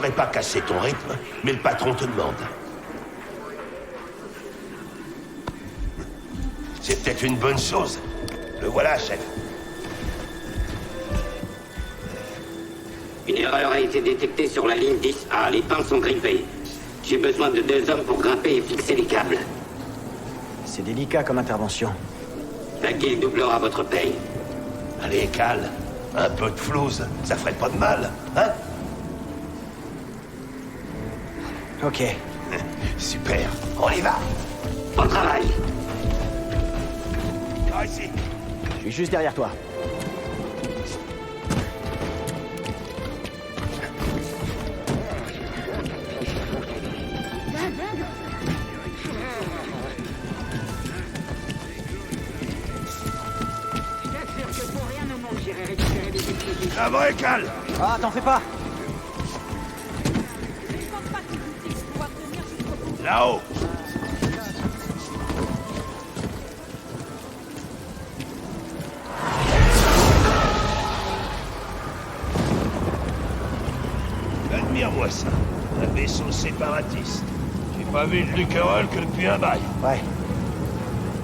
voudrais pas casser ton rythme, mais le patron te demande. C'est peut-être une bonne chose. Le voilà, chef. Une erreur a été détectée sur la ligne 10A. Les pins sont grippés. J'ai besoin de 2 hommes pour grimper et fixer les câbles. C'est délicat comme intervention. La guilde doublera votre paye. Allez, Cal. Un peu de flouze, ça ferait pas de mal, hein? Ok. Super, on y va. Bon travail. Par ici. Je suis juste derrière toi. Ça va, Cal. Ah, t'en fais pas. Là-haut. Admire-moi ça. Un vaisseau séparatiste. J'ai pas vu le Duquerel que depuis un bail. Ouais.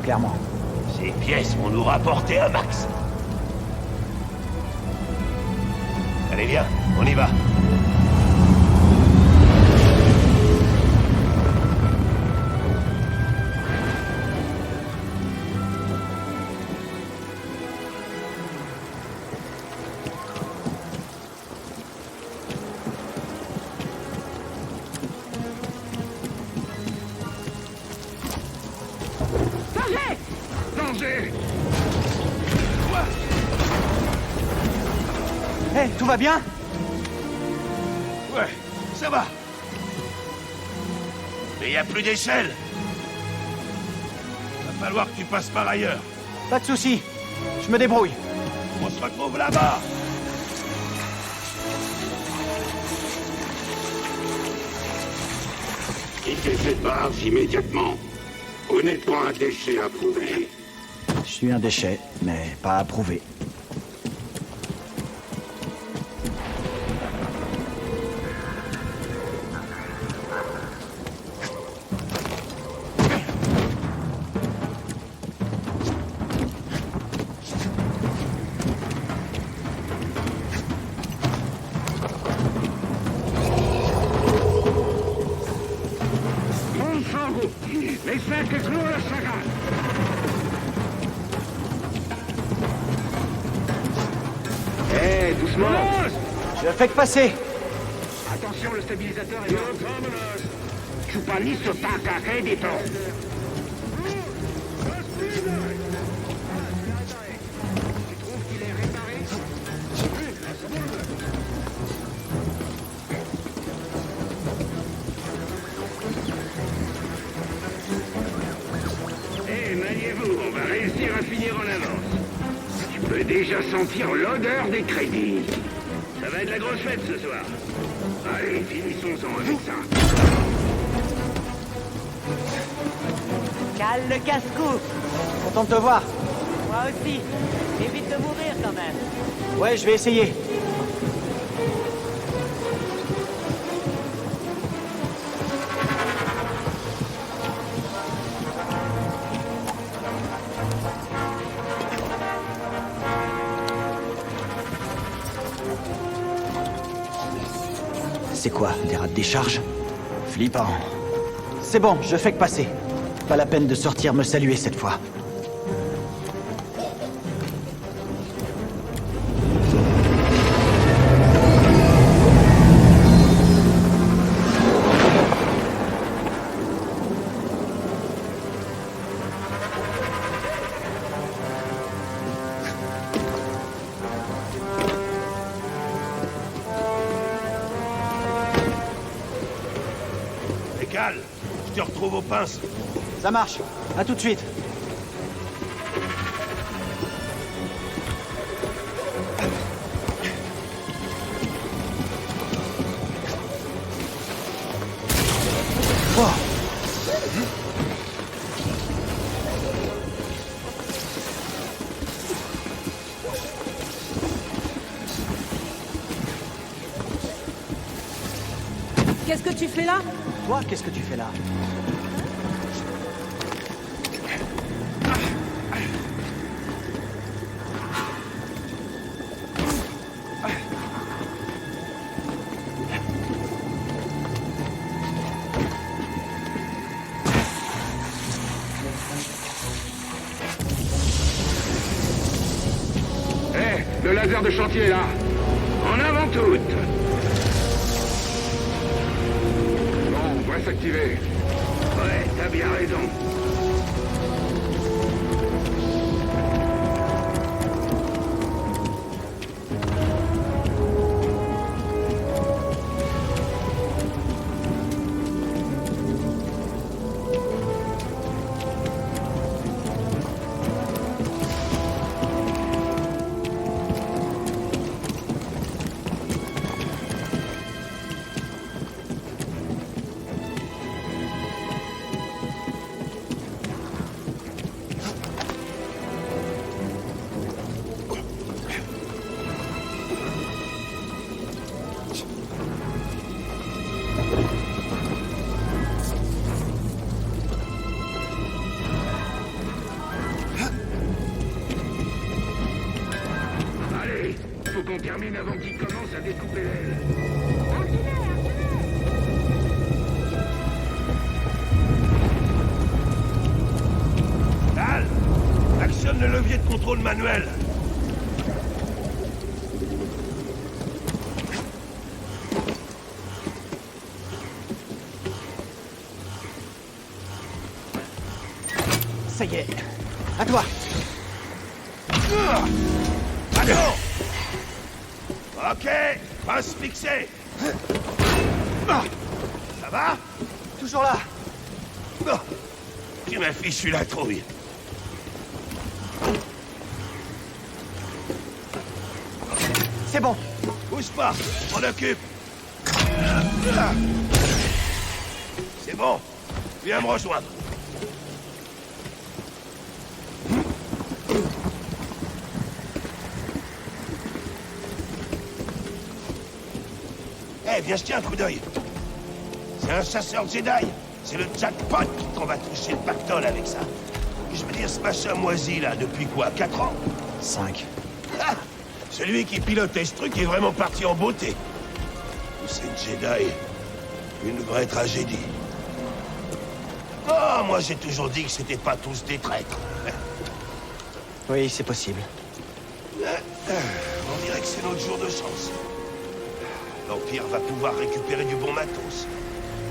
Clairement. Ces pièces vont nous rapporter un max. Allez, viens, on y va. Hé, tout va bien? Ouais, ça va. Mais y a plus d'échelle. Va falloir que tu passes par ailleurs. Pas de soucis. Je me débrouille. On se retrouve là-bas. Quittez cette barge immédiatement. Vous n'êtes pas un déchet approuvé. Je suis un déchet, mais pas approuvé. Les 5 clous à la saga. Hé, doucement. Je fais que passer. Attention, le stabilisateur est là. Chupa listo, taca, crédito. Maniez-vous, on va réussir à finir en avance. Tu peux déjà sentir l'odeur des crédits. Ça va être la grosse fête ce soir. Allez, finissons-en avec ça. Cale le casse-cou. Content de te voir. Moi aussi. Évite de mourir quand même. Ouais, je vais essayer. C'est quoi, des rats de décharge? Flippant. C'est bon, je fais que passer. Pas la peine de sortir me saluer cette fois. Cal, je te retrouve aux pinces. Ça marche. À tout de suite. Wow. Qu'est-ce que tu fais là? Toi, qu'est-ce que tu fais là? Le laser de chantier est là. En avant toutes. Bon, on va s'activer. Ouais, t'as bien raison. Allez, faut qu'on termine avant qu'il commence à découper l'aile. Cal, actionne le levier de contrôle manuel. Ça y est. À toi. Attends. Ok, passe fixée. Ça va? Toujours là. Non. Tu m'as fichu la trouille. C'est bon. Bouge pas, je m'en occupe. C'est bon, viens me rejoindre. Eh, viens jeter un coup d'œil. C'est un chasseur Jedi. C'est le jackpot qu'on va toucher le pactole avec ça. Je veux dire, ce machin moisi, là, depuis quoi, 4 ans? 5. Ah, celui qui pilotait ce truc est vraiment parti en beauté. C'est Jedi. Une vraie tragédie. Oh, moi j'ai toujours dit que c'était pas tous des traîtres. Oui, c'est possible. On dirait que c'est notre jour de chance. L'Empire va pouvoir récupérer du bon matos.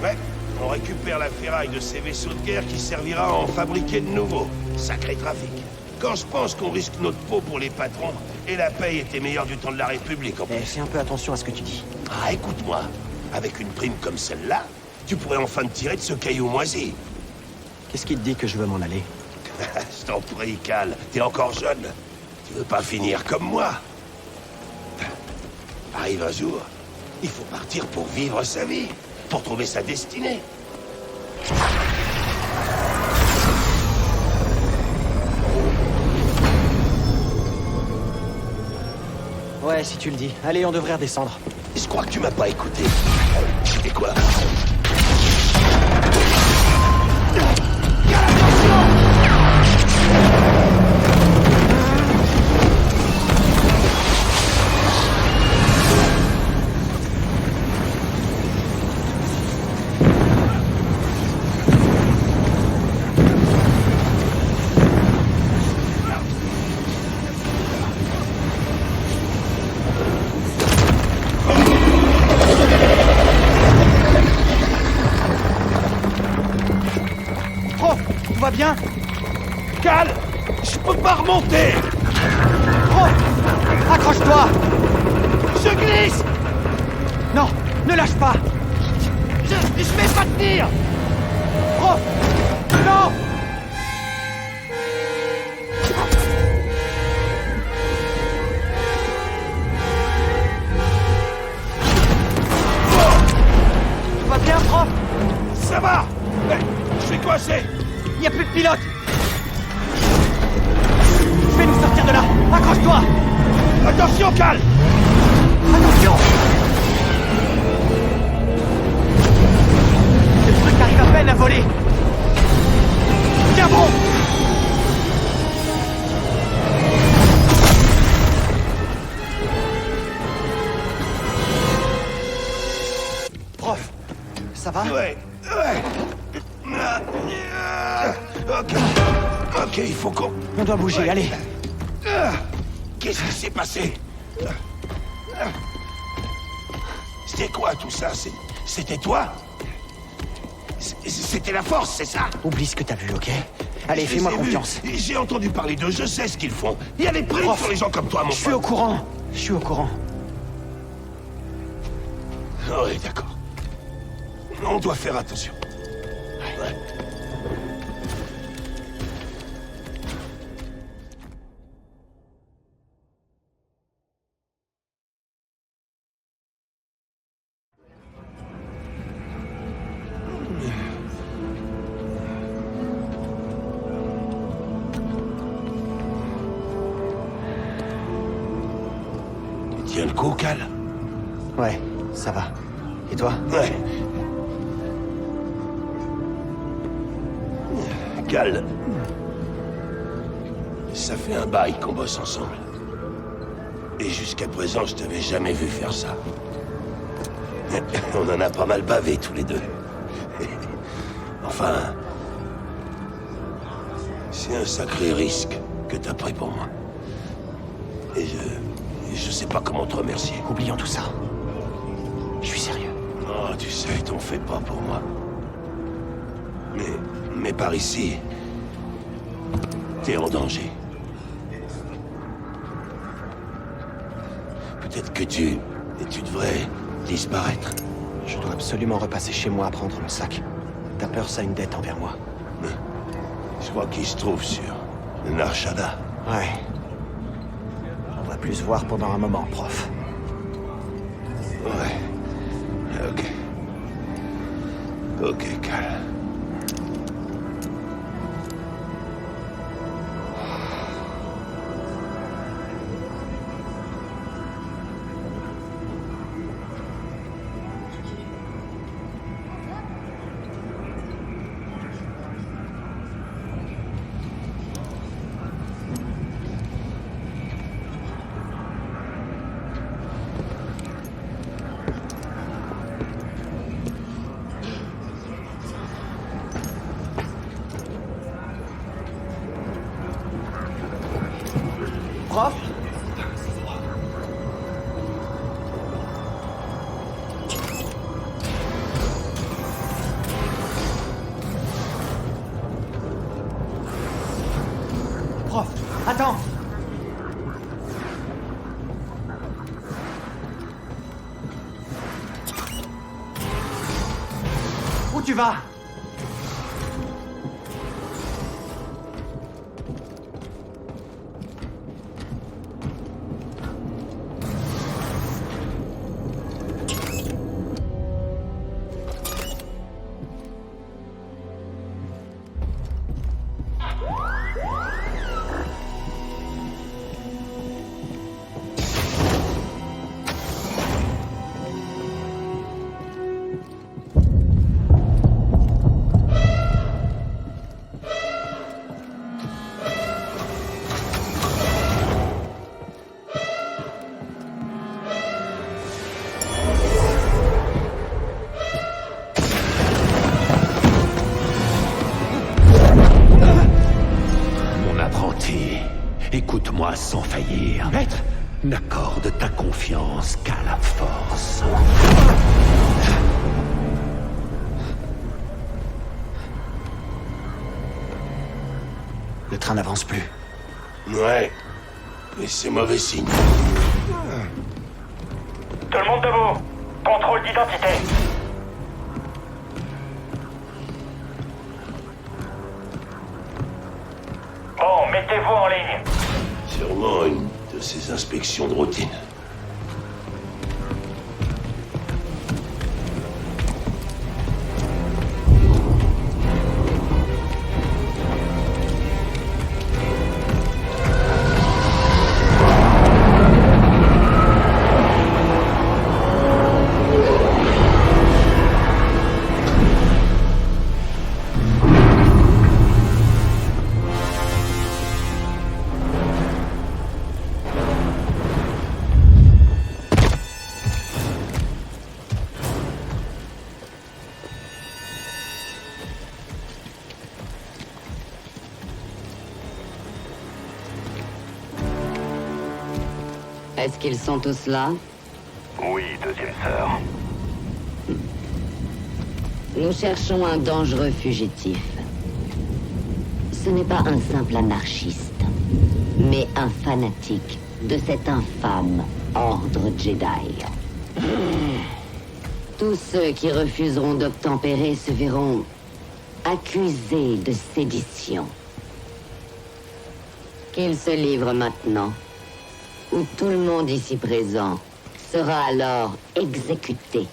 Ouais, on récupère la ferraille de ces vaisseaux de guerre qui servira à en fabriquer de nouveaux. Sacré trafic. Quand je pense qu'on risque notre peau pour les patrons, et la paye était meilleure du temps de la République en plus. Fais un peu attention à ce que tu dis. Ah, écoute-moi. Avec une prime comme celle-là, tu pourrais enfin te tirer de ce caillou moisi. Qu'est-ce qui te dit que je veux m'en aller? Je t'en prie, Cal. T'es encore jeune. Tu veux pas finir comme moi. Arrive un jour, il faut partir pour vivre sa vie, pour trouver sa destinée. Ouais, si tu le dis. Allez, on devrait redescendre. Je crois que tu m'as pas écouté. Et quoi? Tout va bien? Cal, je peux pas remonter. Oh! Accroche-toi! Je glisse. Non! Ne lâche pas! Je vais pas tenir. Oh! Non! Tout va bien, prof? Ça va. Je suis coincé. Il n'y a plus de pilote! Je vais nous sortir de là! Accroche-toi! Attention, Cal. Attention! Ça va? Ouais. Ok. Ok, il faut qu'on... On doit bouger, Ouais. allez. Qu'est-ce qui s'est passé? C'était quoi tout ça? C'était toi? C'était la force, c'est ça? Oublie ce que t'as vu, ok? Allez, Je fais-moi les ai vus. confiance. J'ai entendu parler d'eux, je sais ce qu'ils font. Il y a des primes Prof, pour les gens comme toi, mon Je suis au pote. courant. Je suis au courant. Oui, d'accord. On doit faire attention. Ouais. Tiens le coup, Cal? Ouais, ça va. Et toi? Ouais. Cal. Ça fait un bail qu'on bosse ensemble. Et jusqu'à présent, je t'avais jamais vu faire ça. On en a pas mal bavé tous les deux. Enfin... C'est un sacré risque que t'as pris pour moi. Et je sais pas comment te remercier. Oublions tout ça. Je suis sérieux. Oh, tu sais, t'en fais pas pour moi. Mais par ici, t'es en danger. Peut-être que tu devrais disparaître. Je dois absolument repasser chez moi à prendre mon sac. Ta peur, ça a une dette envers moi. Je crois qu'il se trouve sur le Narshada. Ouais. On va plus se voir pendant un moment, prof. Ouais. Ok. Ok, Cal. Prof? Prof, attends! Où tu vas? Écoute-moi sans faillir. Maître, n'accorde ta confiance qu'à la force. Le train n'avance plus. Ouais. Et c'est mauvais signe. Tout le monde debout. Contrôle d'identité. Bon, mettez-vous en ligne. Sûrement une de ces inspections de routine. Est-ce qu'ils sont tous là? Oui, deuxième sœur. Nous cherchons un dangereux fugitif. Ce n'est pas un simple anarchiste, mais un fanatique de cet infâme ordre Jedi. Tous ceux qui refuseront d'obtempérer se verront accusés de sédition. Qu'ils se livrent maintenant, ou tout le monde ici présent sera alors exécuté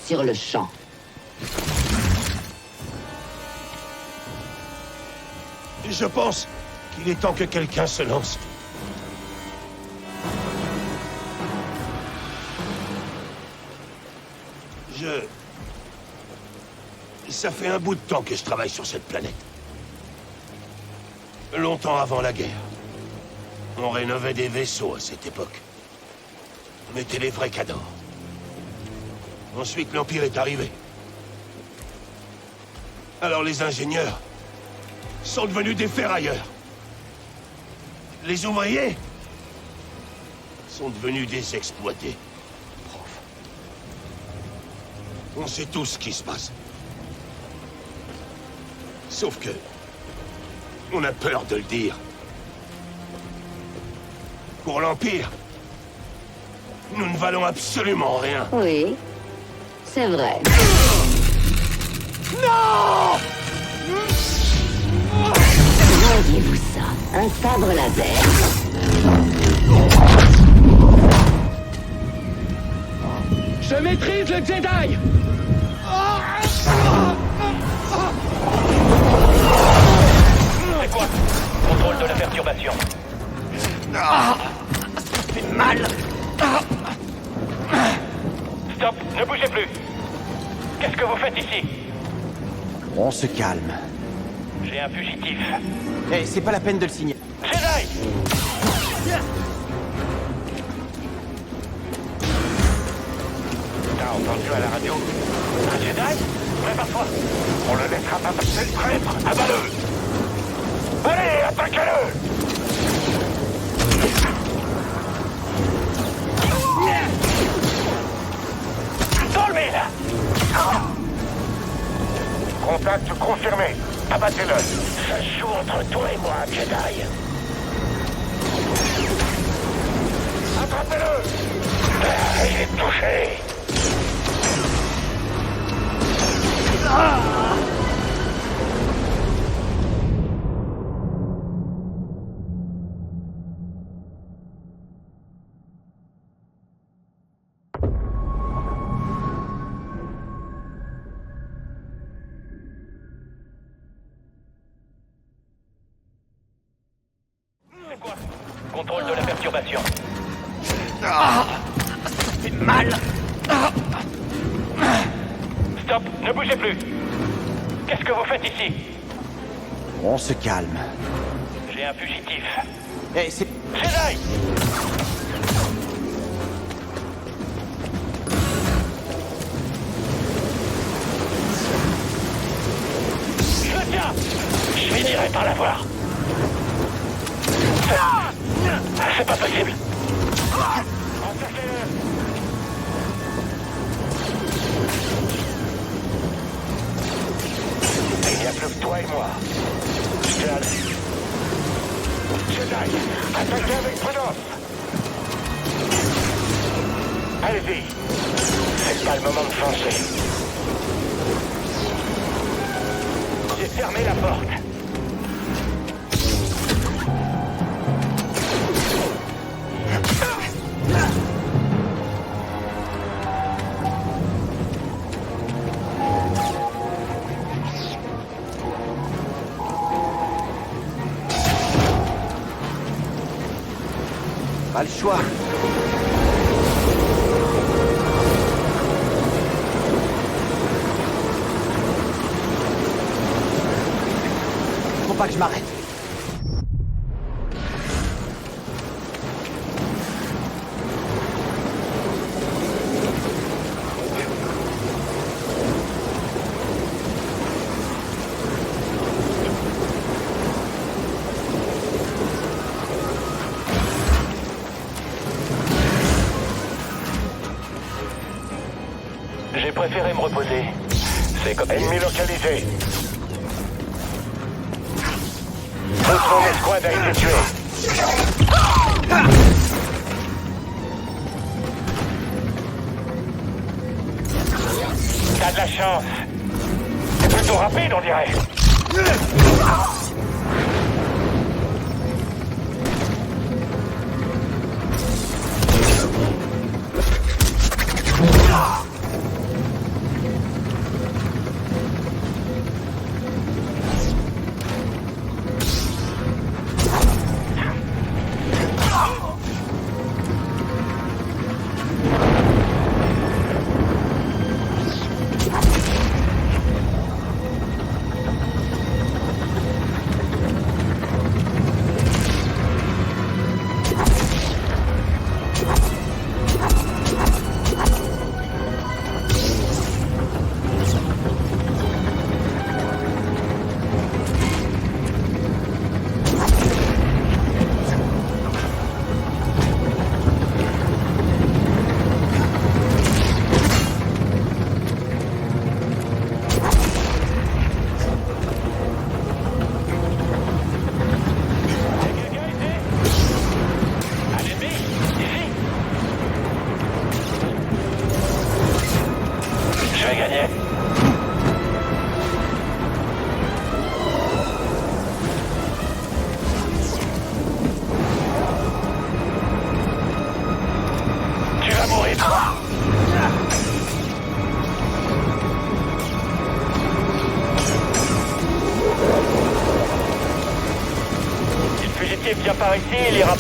sur le champ. Je pense qu'il est temps que quelqu'un se lance. Ça fait un bout de temps que je travaille sur cette planète. Longtemps avant la guerre. On rénovait des vaisseaux à cette époque. On mettait les vrais cadors. Ensuite, l'Empire est arrivé. Alors les ingénieurs sont devenus des ferrailleurs. Les ouvriers sont devenus des exploités. On sait tous ce qui se passe. Sauf que... on a peur de le dire. Pour l'Empire, nous ne valons absolument rien. Oui, c'est vrai. Non! Voyez-vous ça? Un sabre laser? Je maîtrise le Jedi! C'est quoi? Contrôle de la perturbation. Ça fait mal! Stop, ne bougez plus. Qu'est-ce que vous faites ici? On se calme. J'ai un fugitif. Eh, c'est pas la peine de le signer. Jedi! T'as entendu à la radio? Un Jedi? Prépare-toi. On le laissera pas passer le traître. Abat-le! Allez, attaquez-le! Dans le mille! Contact confirmé. Abattez-le. Ça joue entre toi et moi, Jedi. Attrapez-le! Il est touché. C'est quoi? Contrôle de la perturbation. Ça fait mal! Stop, ne bougez plus. Qu'est-ce que vous faites ici? On se calme. J'ai un fugitif. Eh, c'est... Jedi! Je le tiens! Je finirai par l'avoir. C'est pas possible. Encerclez-le! Il n'y a plus que toi et moi. Jedi, attaquez avec prudence. Allez-y. C'est pas le moment de changer. J'ai fermé la porte. Pas le choix. Faut pas que je m'arrête. préféré me reposer. C'est comme... Ennemi localisé. Toute mon escouade a été tuée. T'as de la chance. C'est plutôt rapide, on dirait. Viens par ici, il ira...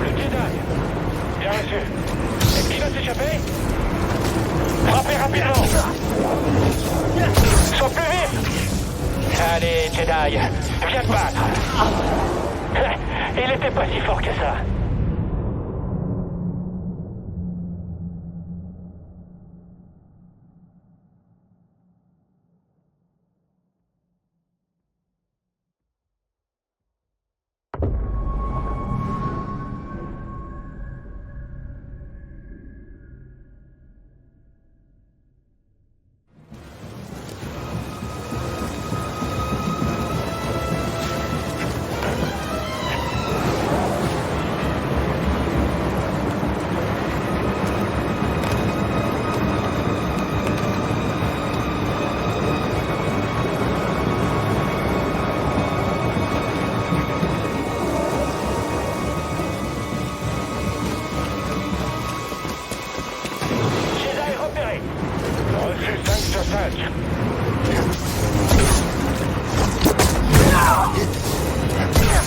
Le Jedi. Bien reçu. Est-ce qu'il va s'échapper? Frappez rapidement. Sois plus vite. Allez, Jedi, viens te battre. Il était pas si fort que ça.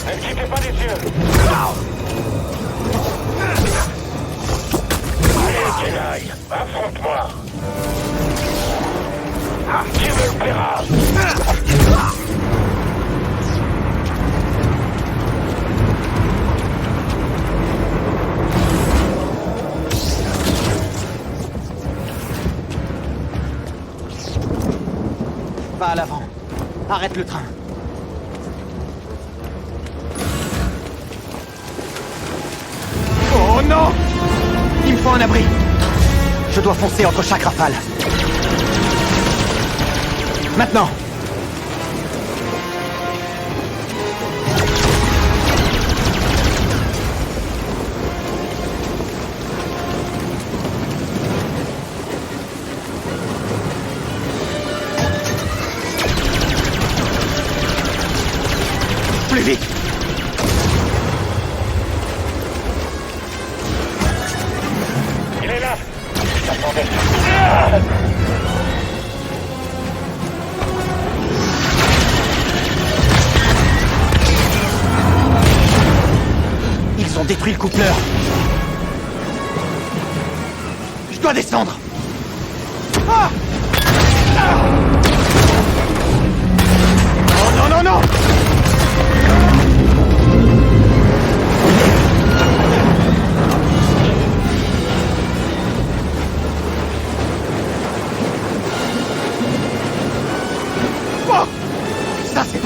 Ne quittez pas les yeux. Allez, Jedi, affronte-moi. Tu me le paieras. Va à l'avant. Arrête le train. Oh non! Il me faut un abri. Je dois foncer entre chaque rafale. Maintenant! Plus vite! Il est là. Attendez. Ils ont détruit le coupleur. Je dois descendre. Ah! Oh non, non, non!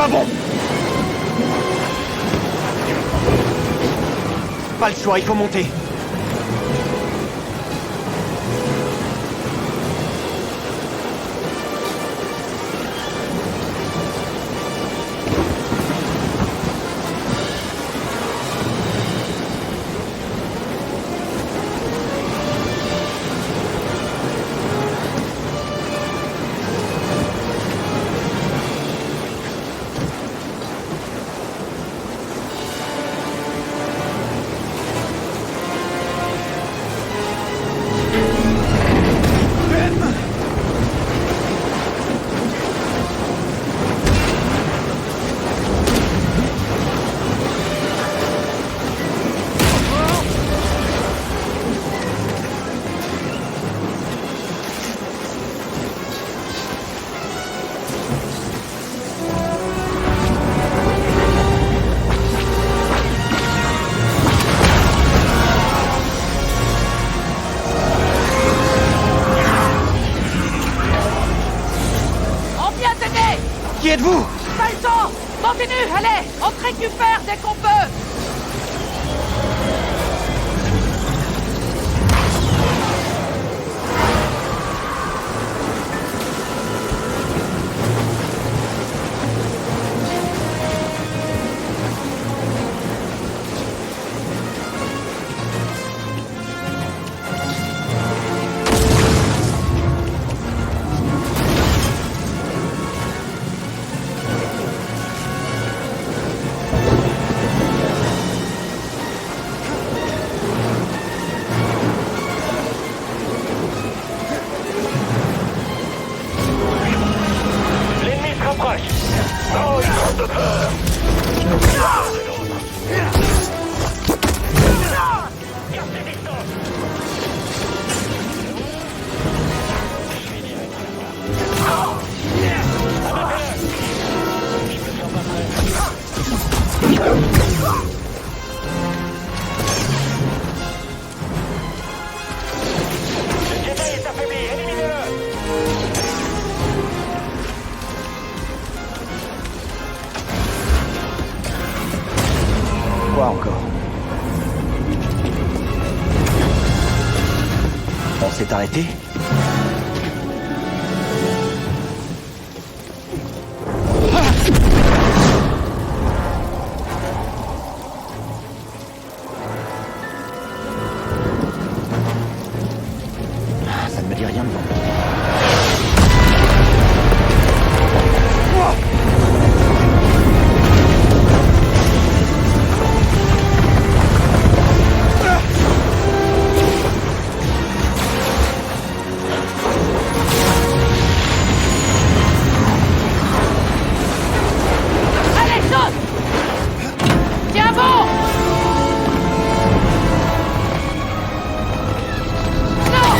pas bon! Pas le choix, il faut monter. Qui êtes-vous? Pas le temps! Continue, allez! On te récupère dès qu'on peut! L'ennemi se rapproche. Oh, il prend de peur. Gardez distance. Le Jedi est affaibli, éliminez-le. Quoi encore? On s'est arrêté? Ça ne me dit rien devant. Allez, saute! Tiens bon! Non!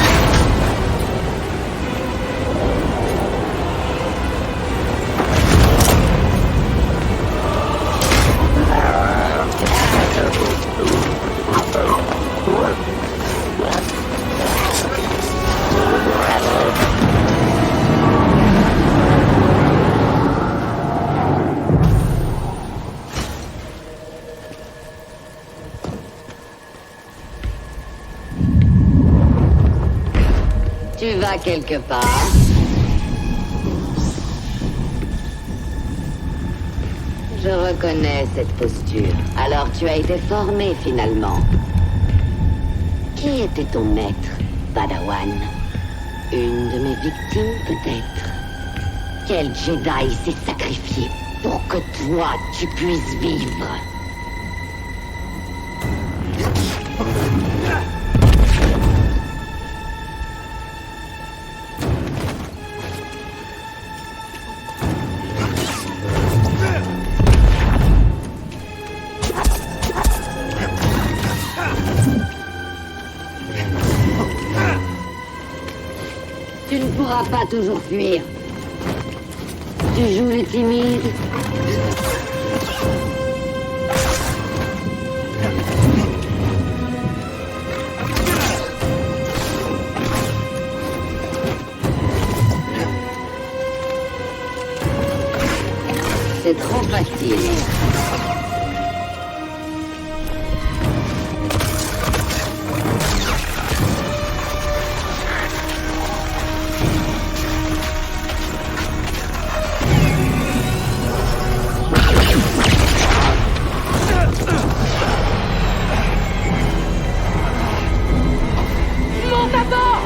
Tu vas quelque part? Je reconnais cette posture. Alors tu as été formé finalement. Qui était ton maître, Padawan? Une de mes victimes peut-être? Quel Jedi s'est sacrifié pour que toi tu puisses vivre? Tu ne pourras pas toujours fuir. Tu joues le timide. C'est trop facile. Monte à bord!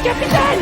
Capitaine!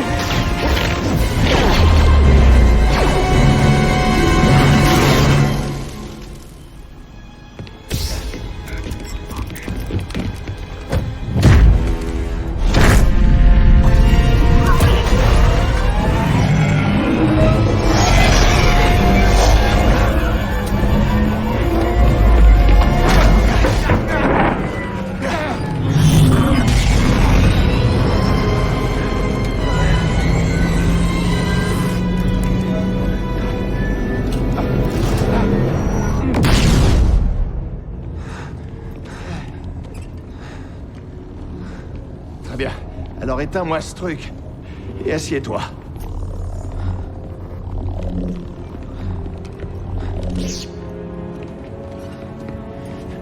Très bien. Alors éteins-moi ce truc. Et assieds-toi.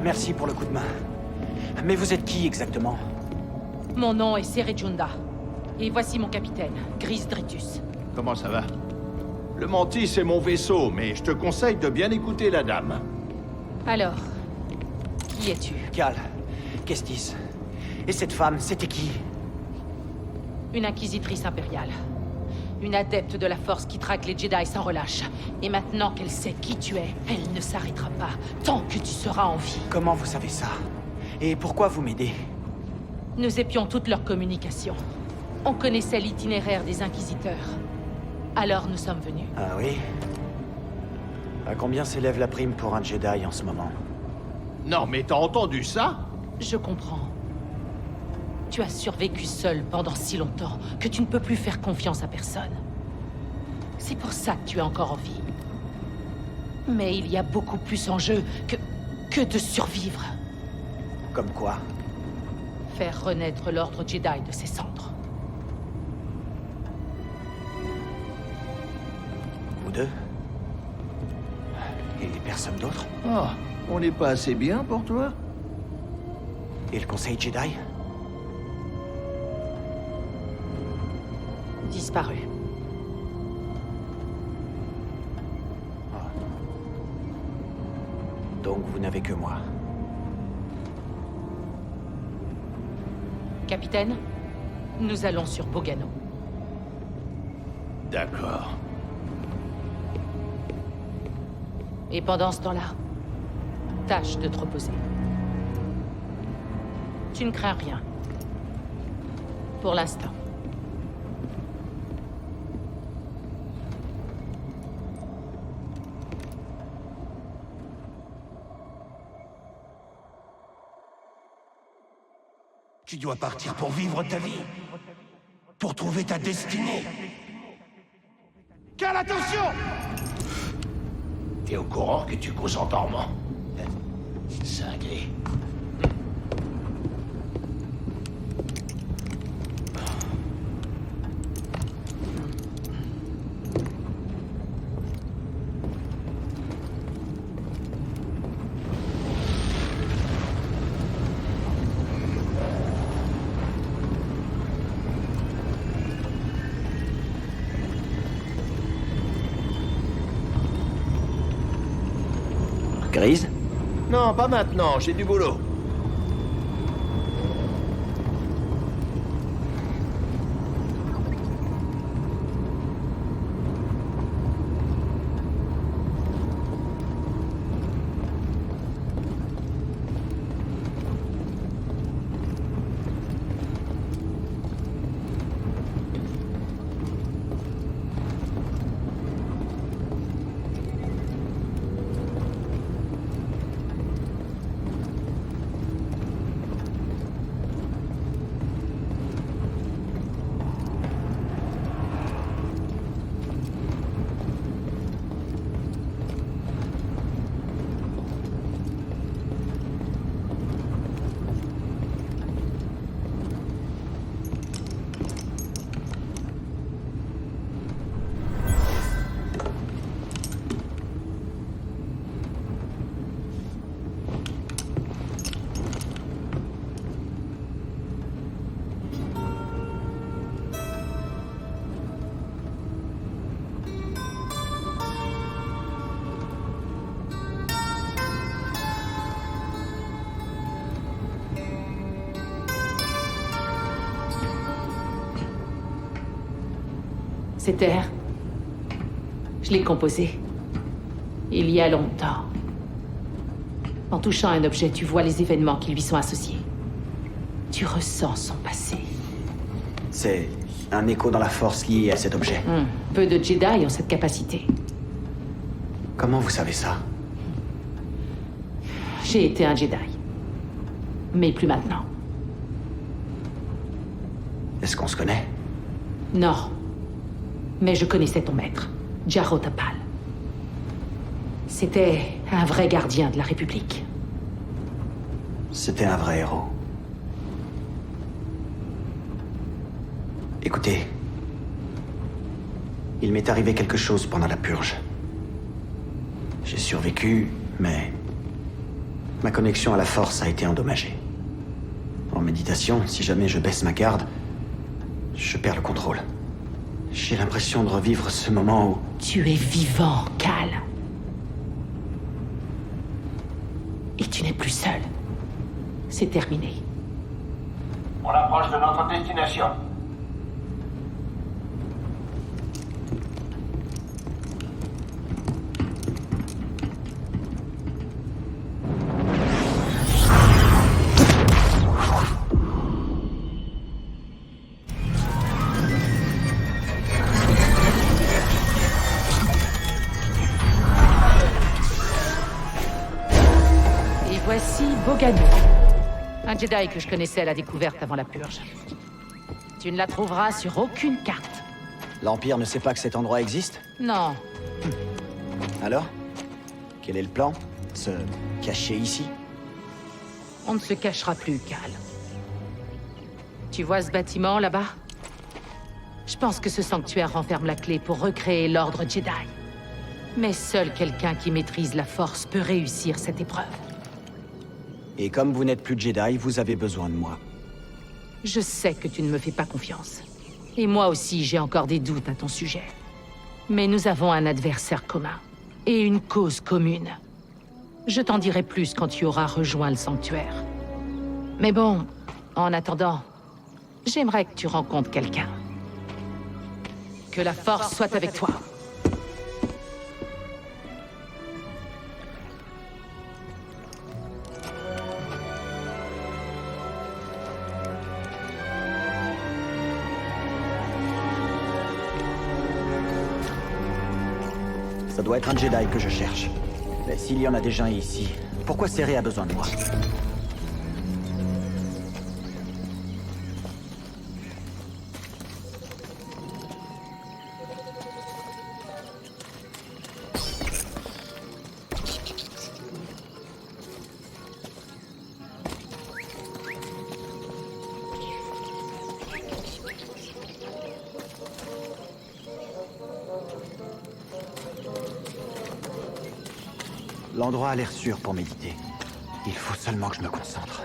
Merci pour le coup de main. Mais vous êtes qui exactement? Mon nom est Serejunda. Et voici mon capitaine, Gris Dritus. Comment ça va? Le Mantis, c'est mon vaisseau, mais je te conseille de bien écouter la dame. Alors, qui es-tu? Cal, Kestis. Et cette femme, c'était qui? Une inquisitrice impériale. Une adepte de la force qui traque les Jedi sans relâche. Et maintenant qu'elle sait qui tu es, elle ne s'arrêtera pas tant que tu seras en vie. Comment vous savez ça? Et pourquoi vous m'aidez? Nous épions toute leur communication. On connaissait l'itinéraire des inquisiteurs. Alors nous sommes venus. Ah oui? À combien s'élève la prime pour un Jedi en ce moment? Non, mais t'as entendu ça? Je comprends. Tu as survécu seul pendant si longtemps que tu ne peux plus faire confiance à personne. C'est pour ça que tu es encore en vie. Mais il y a beaucoup plus en jeu que de survivre. Comme quoi? Faire renaître l'ordre Jedi de ses cendres. Vous deux? Et personne d'autre? Oh, on n'est pas assez bien pour toi? Et le Conseil Jedi? Disparu. Donc vous n'avez que moi. Capitaine, nous allons sur Bogano. D'accord. Et pendant ce temps-là, tâche de te reposer. Tu ne crains rien. Pour l'instant. Tu dois partir pour vivre ta vie. Pour trouver ta destinée. Cal, attention! T'es au courant que tu causes en dormant? Cinglé. Grise? Non, pas maintenant, j'ai du boulot. Cet air, je l'ai composé. Il y a longtemps. En touchant un objet, tu vois les événements qui lui sont associés. Tu ressens son passé. C'est un écho dans la force lié à cet objet. Peu de Jedi ont cette capacité. Comment vous savez ça? J'ai été un Jedi. Mais plus maintenant. Est-ce qu'on se connaît? Non. Mais je connaissais ton maître, Jaro Tapal. C'était un vrai gardien de la République. C'était un vrai héros. Écoutez, il m'est arrivé quelque chose pendant la purge. J'ai survécu, mais ma connexion à la force a été endommagée. En méditation, si jamais je baisse ma garde, je perds le contrôle. J'ai l'impression de revivre ce moment où... Tu es vivant, Cal. Et tu n'es plus seul. C'est terminé. On approche de notre destination. Voici Bogano. Un Jedi que je connaissais à la découverte avant la purge. Tu ne la trouveras sur aucune carte. L'Empire ne sait pas que cet endroit existe? Non. Alors? Quel est le plan? Se cacher ici? On ne se cachera plus, Cal. Tu vois ce bâtiment là-bas? Je pense que ce sanctuaire renferme la clé pour recréer l'ordre Jedi. Mais seul quelqu'un qui maîtrise la force peut réussir cette épreuve. Et comme vous n'êtes plus Jedi, vous avez besoin de moi. Je sais que tu ne me fais pas confiance. Et moi aussi, j'ai encore des doutes à ton sujet. Mais nous avons un adversaire commun. Et une cause commune. Je t'en dirai plus quand tu auras rejoint le sanctuaire. Mais bon, en attendant, j'aimerais que tu rencontres quelqu'un. Que la force soit avec toi. Ça doit être un Jedi que je cherche. Mais s'il y en a déjà un ici, pourquoi Cere a besoin de moi? L'endroit a l'air sûr pour méditer. Il faut seulement que je me concentre.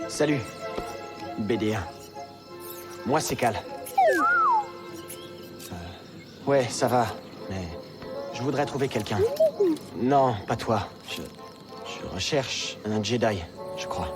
Salut, BD1. Moi, c'est Cal. Ouais, ça va, mais je voudrais trouver quelqu'un. Non, pas toi. Je recherche un Jedi, je crois.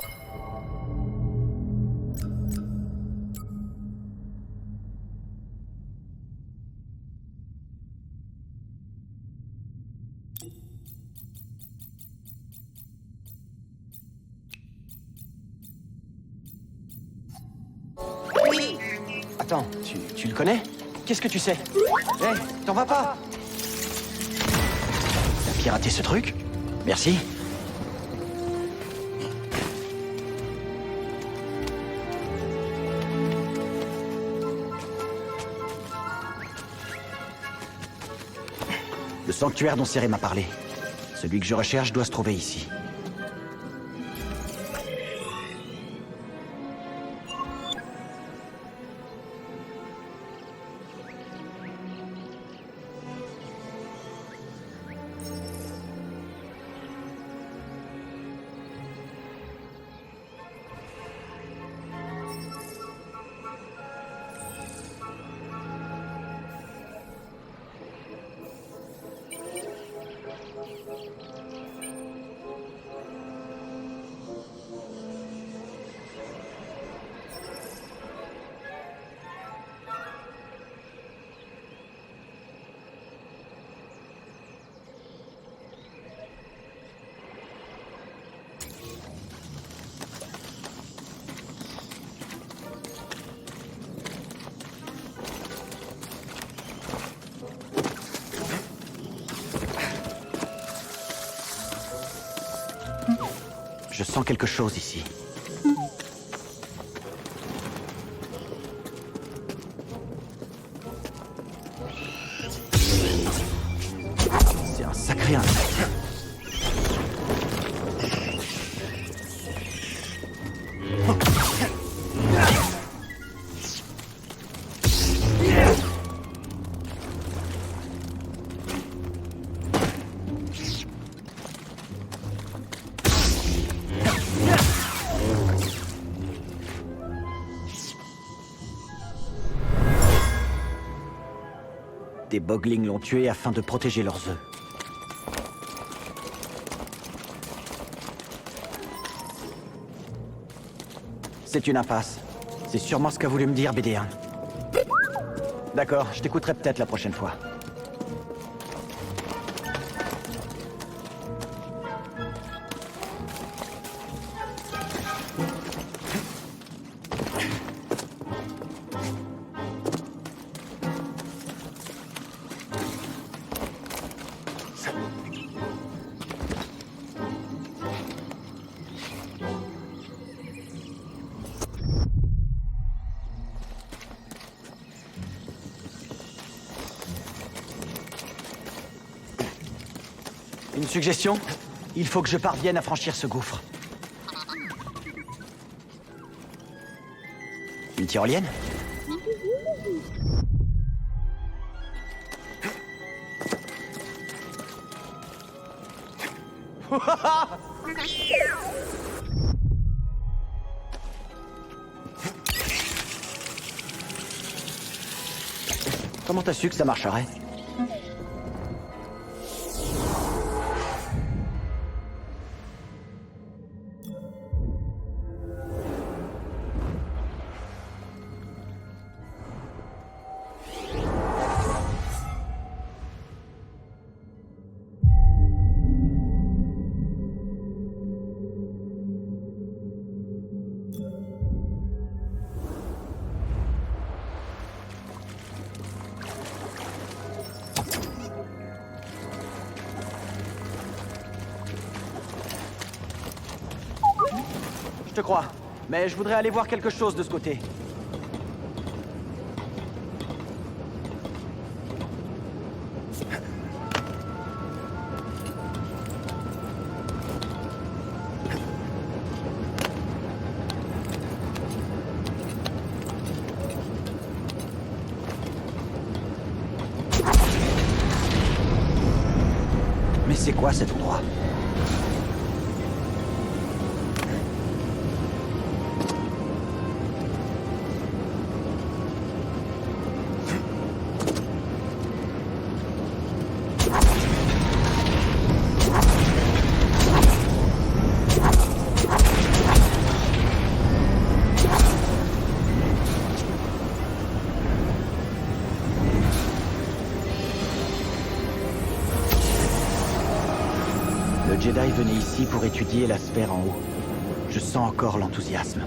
Attends, tu le connais? Qu'est-ce que tu sais? Hé, t'en vas pas! T'as piraté ce truc? Merci. Le sanctuaire dont Céré m'a parlé. Celui que je recherche doit se trouver ici. Je sens quelque chose ici. C'est un sacré insecte. Des boglings l'ont tué afin de protéger leurs œufs. C'est une impasse. C'est sûrement ce qu'a voulu me dire BD1. D'accord, je t'écouterai peut-être la prochaine fois. Une suggestion? Il faut que je parvienne à franchir ce gouffre. Une tyrolienne? Comment t'as su que ça marcherait? Je te crois, mais je voudrais aller voir quelque chose de ce côté. Mais c'est quoi cet endroit ? Le Jedi venait ici pour étudier la sphère en haut. Je sens encore l'enthousiasme.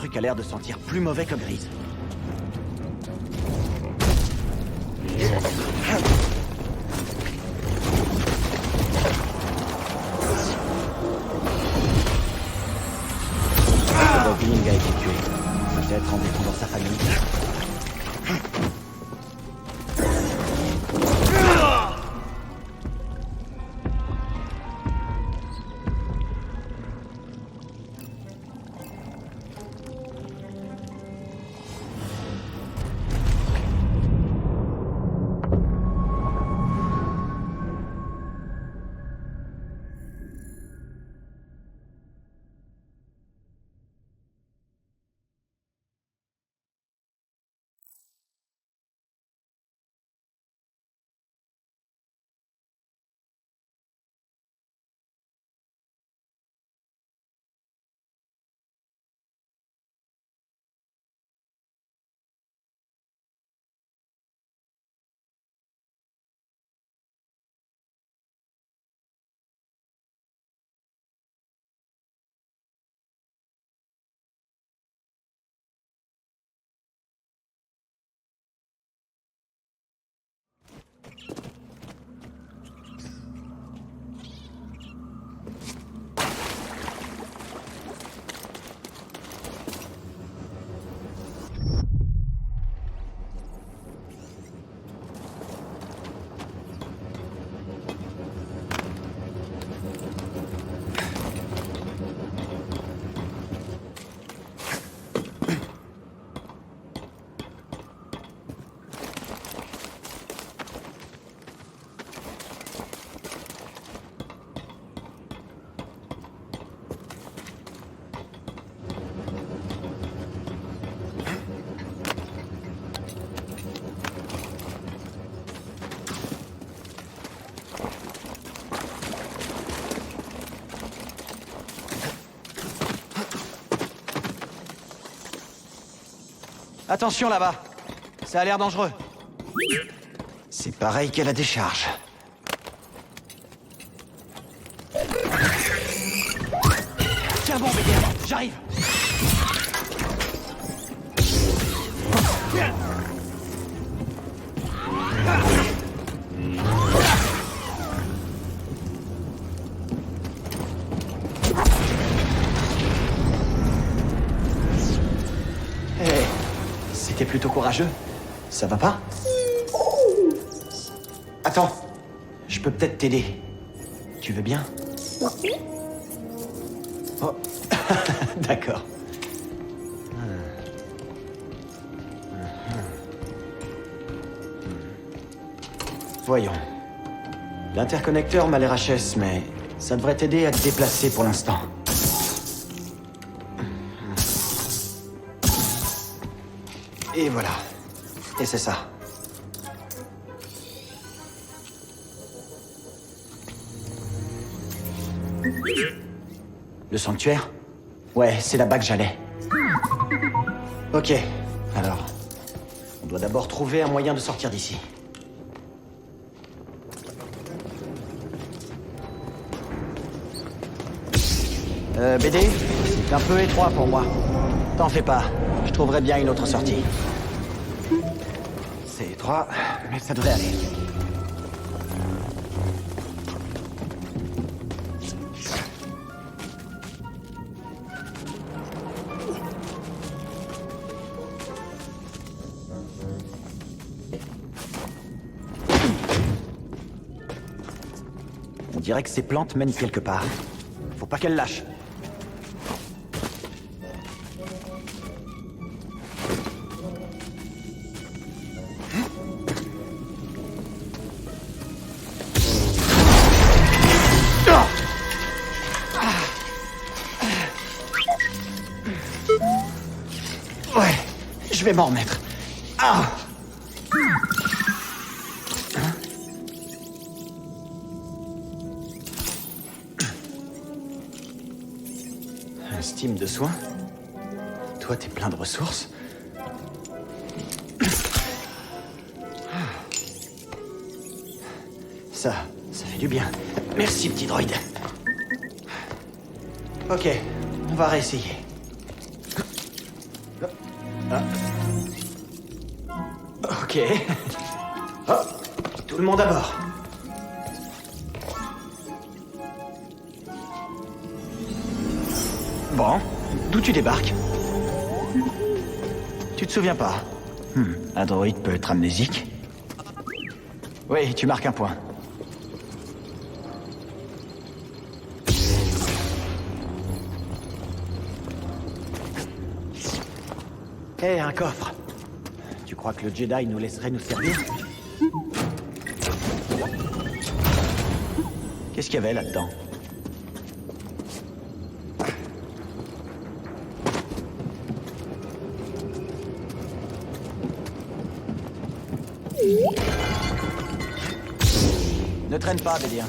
truc a l'air de sentir plus mauvais que Grise. Bob Ling a été tué. Peut-être en défendant sa famille. Attention là-bas. Ça a l'air dangereux. C'est pareil qu'à la décharge. Tiens bon, BD, j'arrive. T'es plutôt courageux. Ça va pas? Attends, je peux peut-être t'aider. Tu veux bien? Oh, d'accord. Voyons. L'interconnecteur m'a l'air HS, mais ça devrait t'aider à te déplacer pour l'instant. Et voilà. Et c'est ça. Le sanctuaire? Ouais, c'est là-bas que j'allais. Ok, alors... on doit d'abord trouver un moyen de sortir d'ici. BD, c'est un peu étroit pour moi. T'en fais pas, je trouverai bien une autre sortie. C'est étroit, mais ça devrait aller. On dirait que ces plantes mènent quelque part. Faut pas qu'elles lâchent. Ouais, je vais m'en remettre. Ah! Un steam de soin? Toi, t'es plein de ressources. Ça fait du bien. Merci, petit droïde. Ok, on va réessayer. Ok. Oh, tout le monde à bord. Bon, d'où tu débarques? Tu te souviens pas? Un droïde peut être amnésique. Oui, tu marques un point. Hé, un coffre. Tu crois que le Jedi nous laisserait nous servir? Qu'est-ce qu'il y avait là-dedans? Ne traîne pas, Bélien.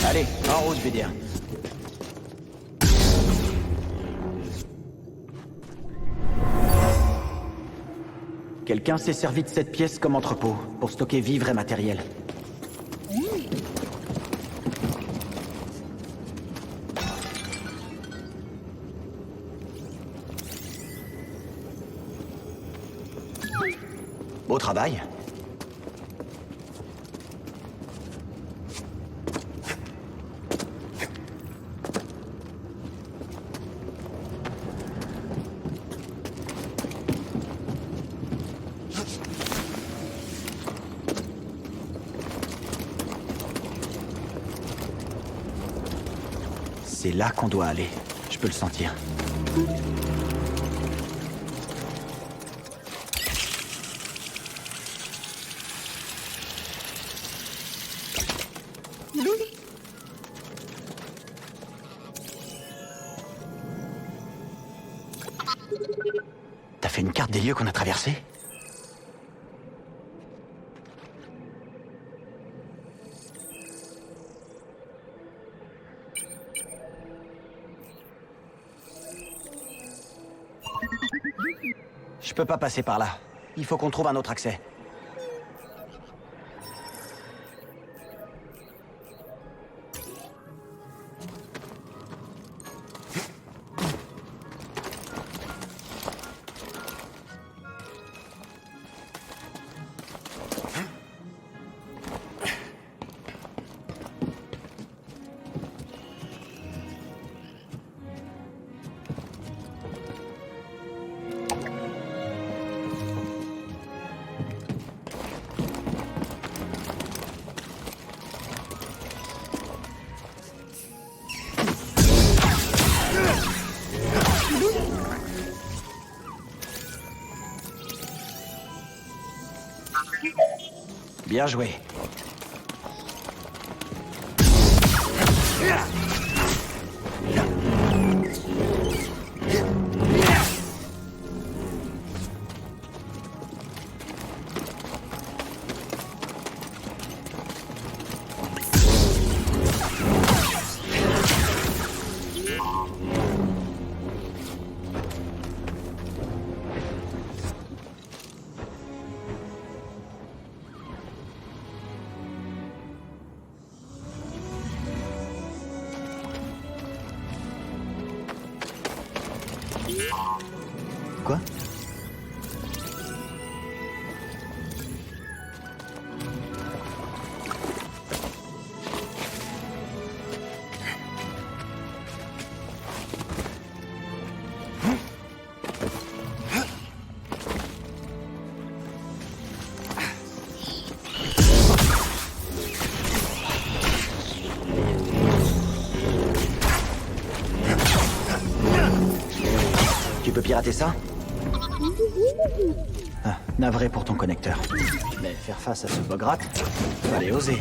Allez, en route, Bédien. Quelqu'un s'est servi de cette pièce comme entrepôt, pour stocker vivres et matériel. Beau travail. C'est là qu'on doit aller. Je peux le sentir. T'as fait une carte des lieux qu'on a traversés? Je peux pas passer par là. Il faut qu'on trouve un autre accès. Bien joué. Quoi? Tu peux pirater ça? Ah, navré pour ton connecteur. Mais faire face à ce Bograt, fallait oser.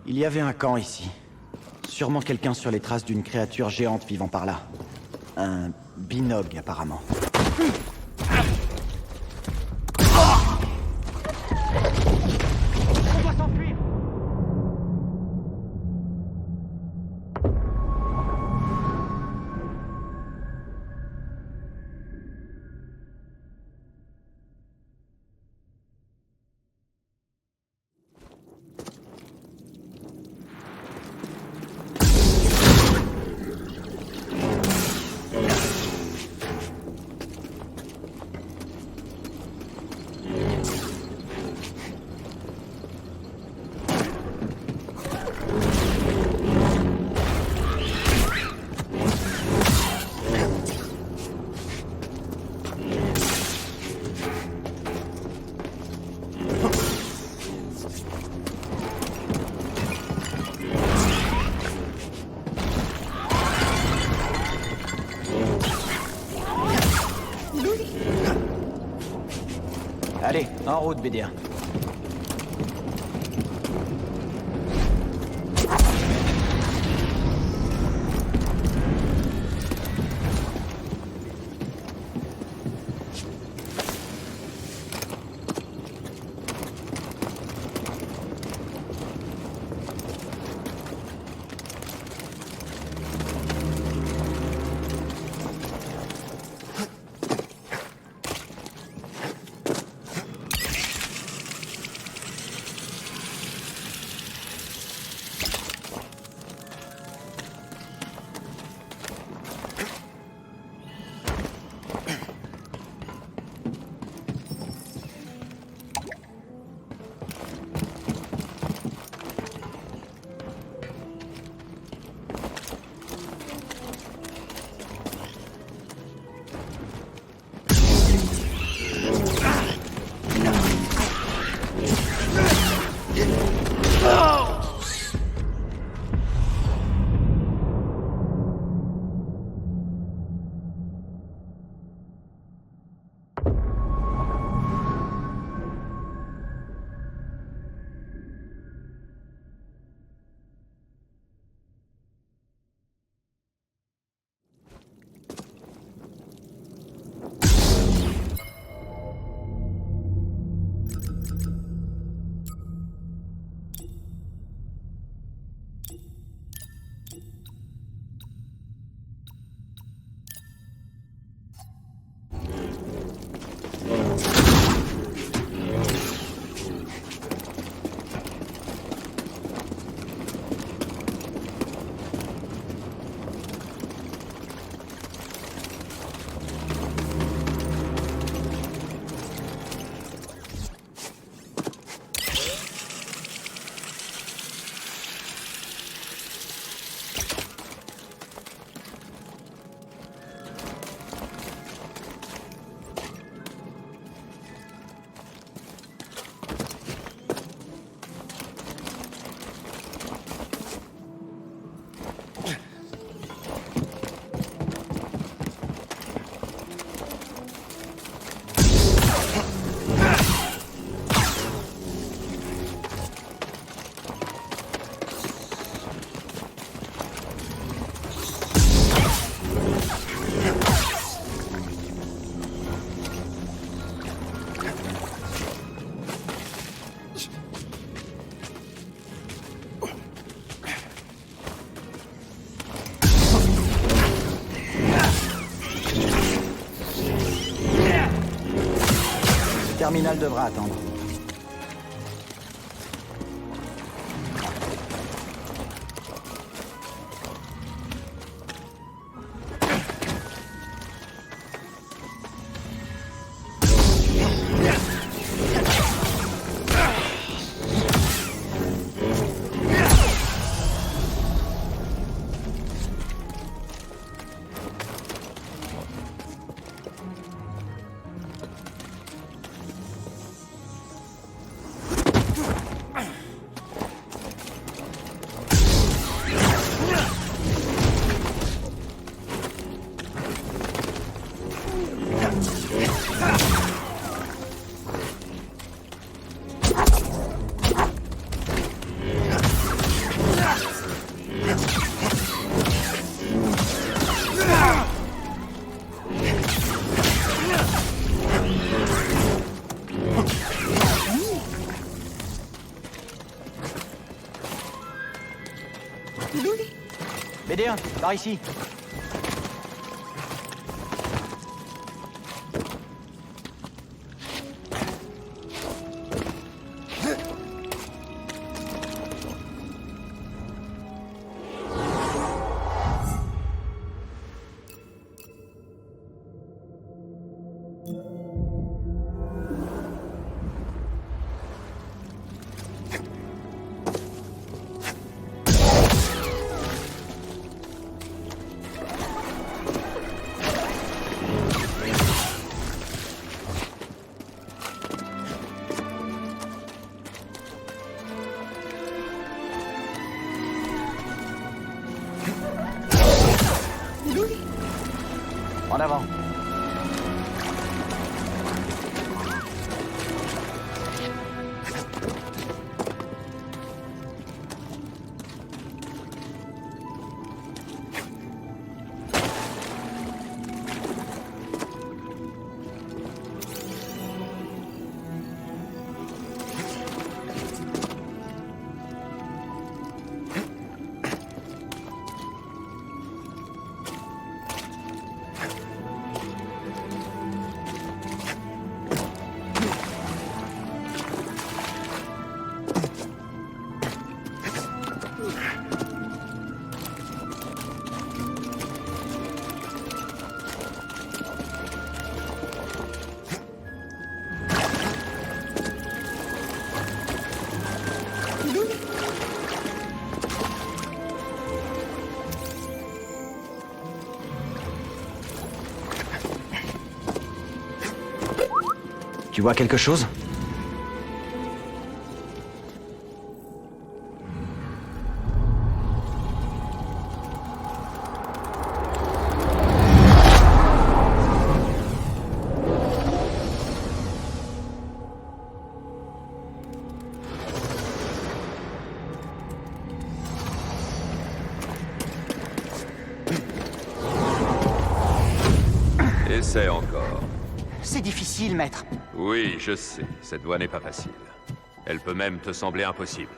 Il y avait un camp ici. Sûrement quelqu'un sur les traces d'une créature géante vivant par là. Un binog, apparemment. On doit s'enfuir. Allez, en route, Bédien. terminal devra attendre. BD1, par ici. En avant. Tu vois quelque chose? Essaie encore. C'est difficile, maître. Oui, je sais, cette voie n'est pas facile. Elle peut même te sembler impossible.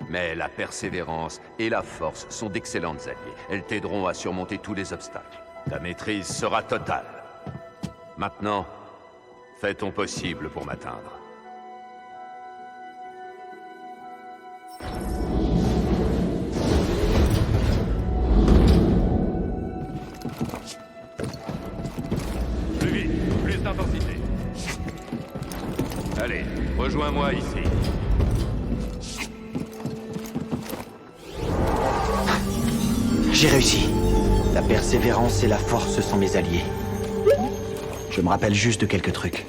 Mais la persévérance et la force sont d'excellentes alliées. Elles t'aideront à surmonter tous les obstacles. Ta maîtrise sera totale. Maintenant, fais ton possible pour m'atteindre. Plus vite, plus d'intensité. Allez, rejoins-moi ici. J'ai réussi. La persévérance et la force sont mes alliés. Je me rappelle juste de quelques trucs.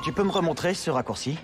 Tu peux me remontrer ce raccourci?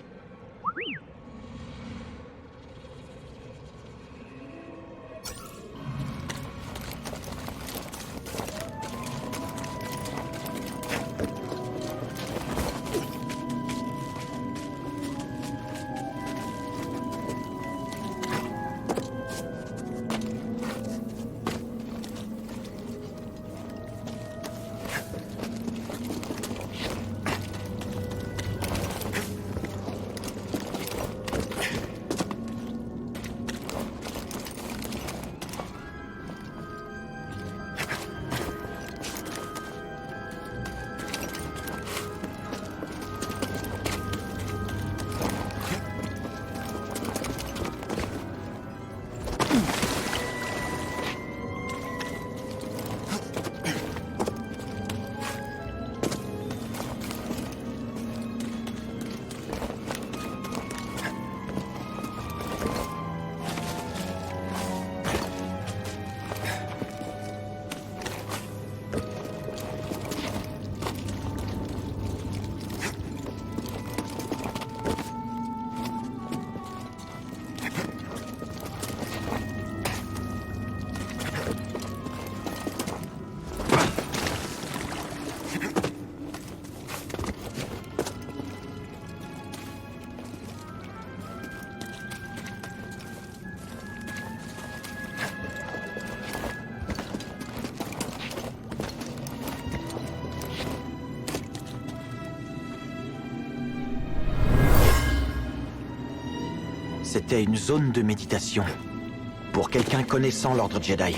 C'était une zone de méditation. Pour quelqu'un connaissant l'ordre Jedi.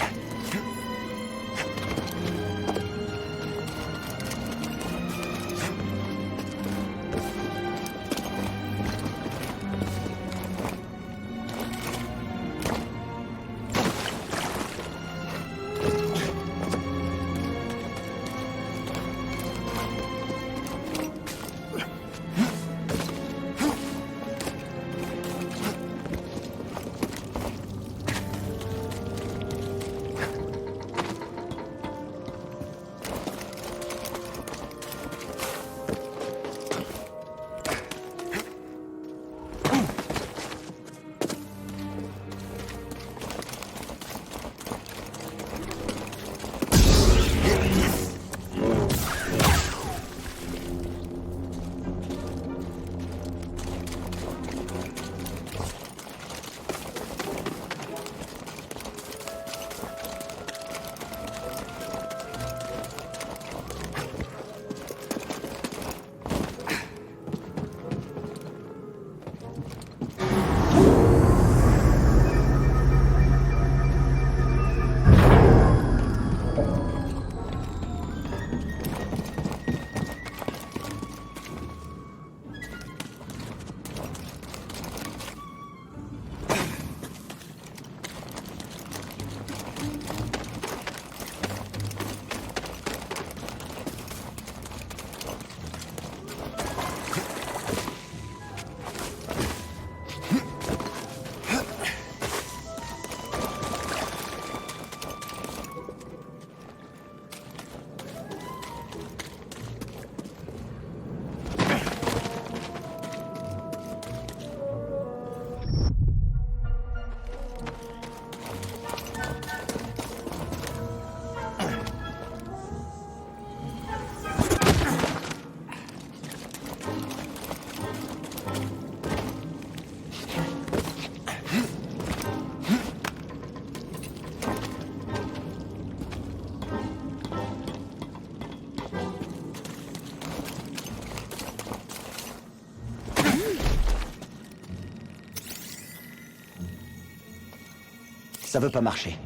Ça veut pas marcher.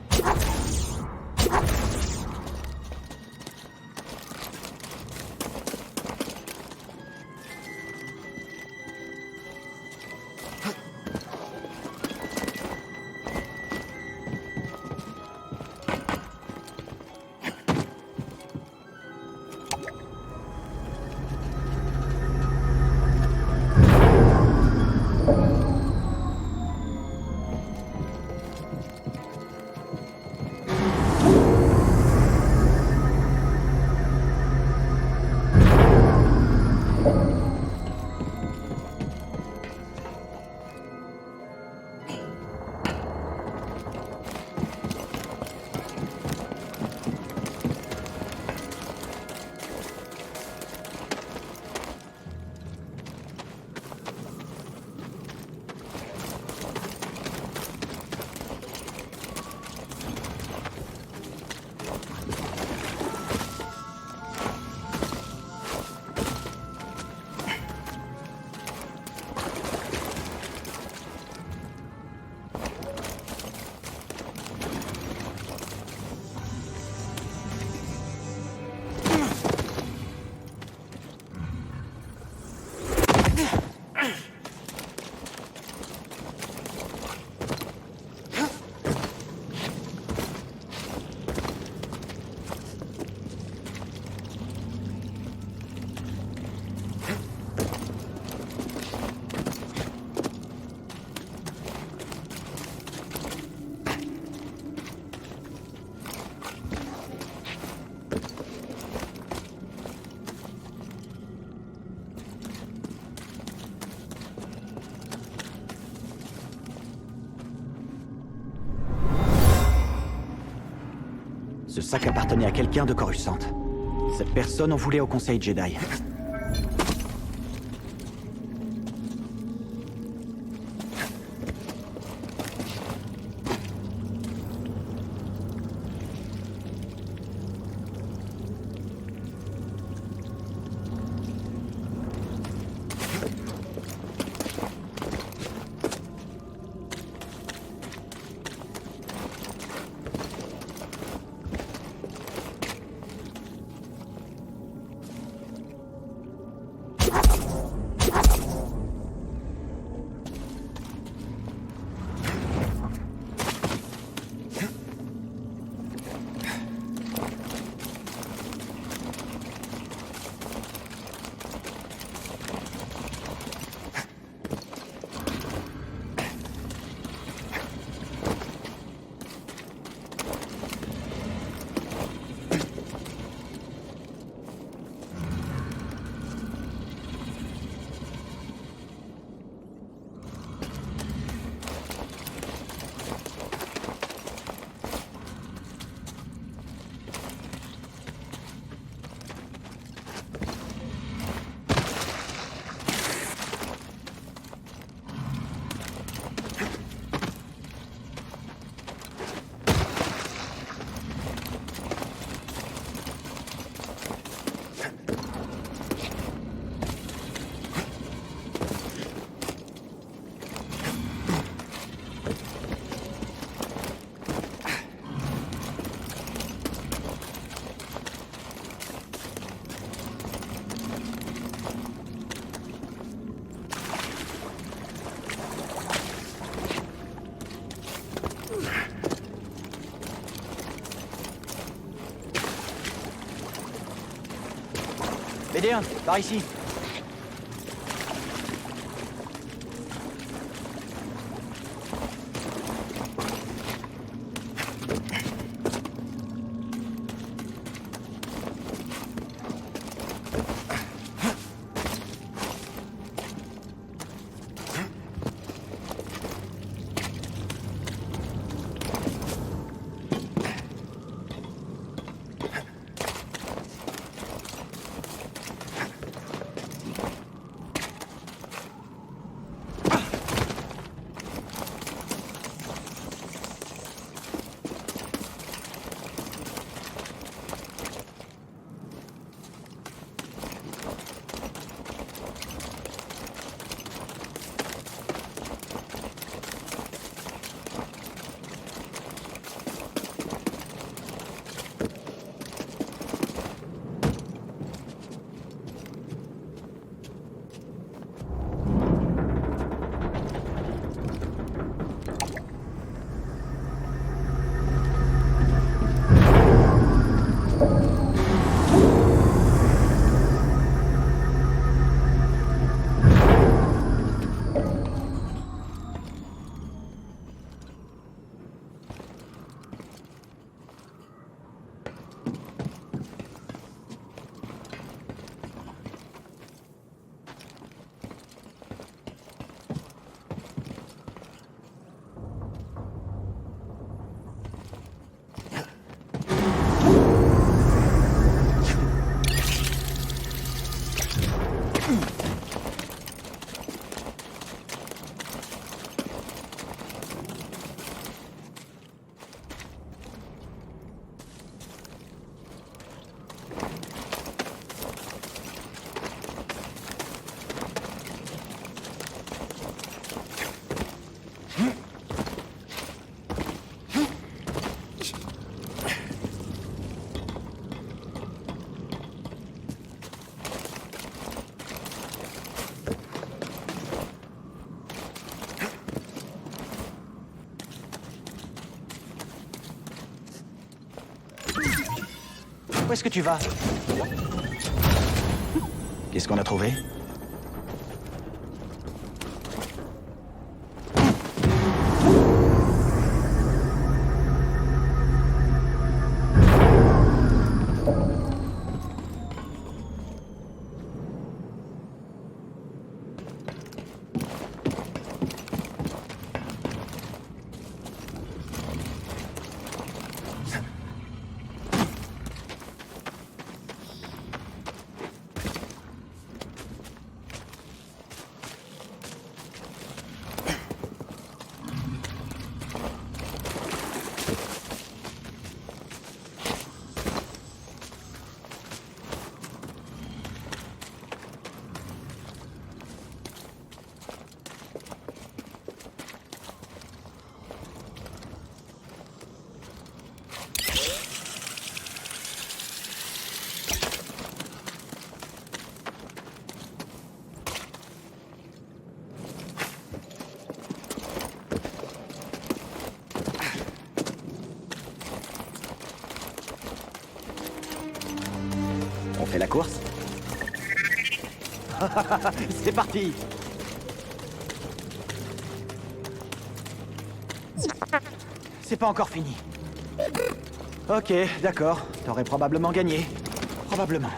Ce sac appartenait à quelqu'un de Coruscant. Cette personne en voulait au Conseil Jedi. BD1, par ici. Où est-ce que tu vas? Qu'est-ce qu'on a trouvé? fait la course? C'est parti! C'est pas encore fini. Ok, d'accord. T'aurais probablement gagné. Probablement.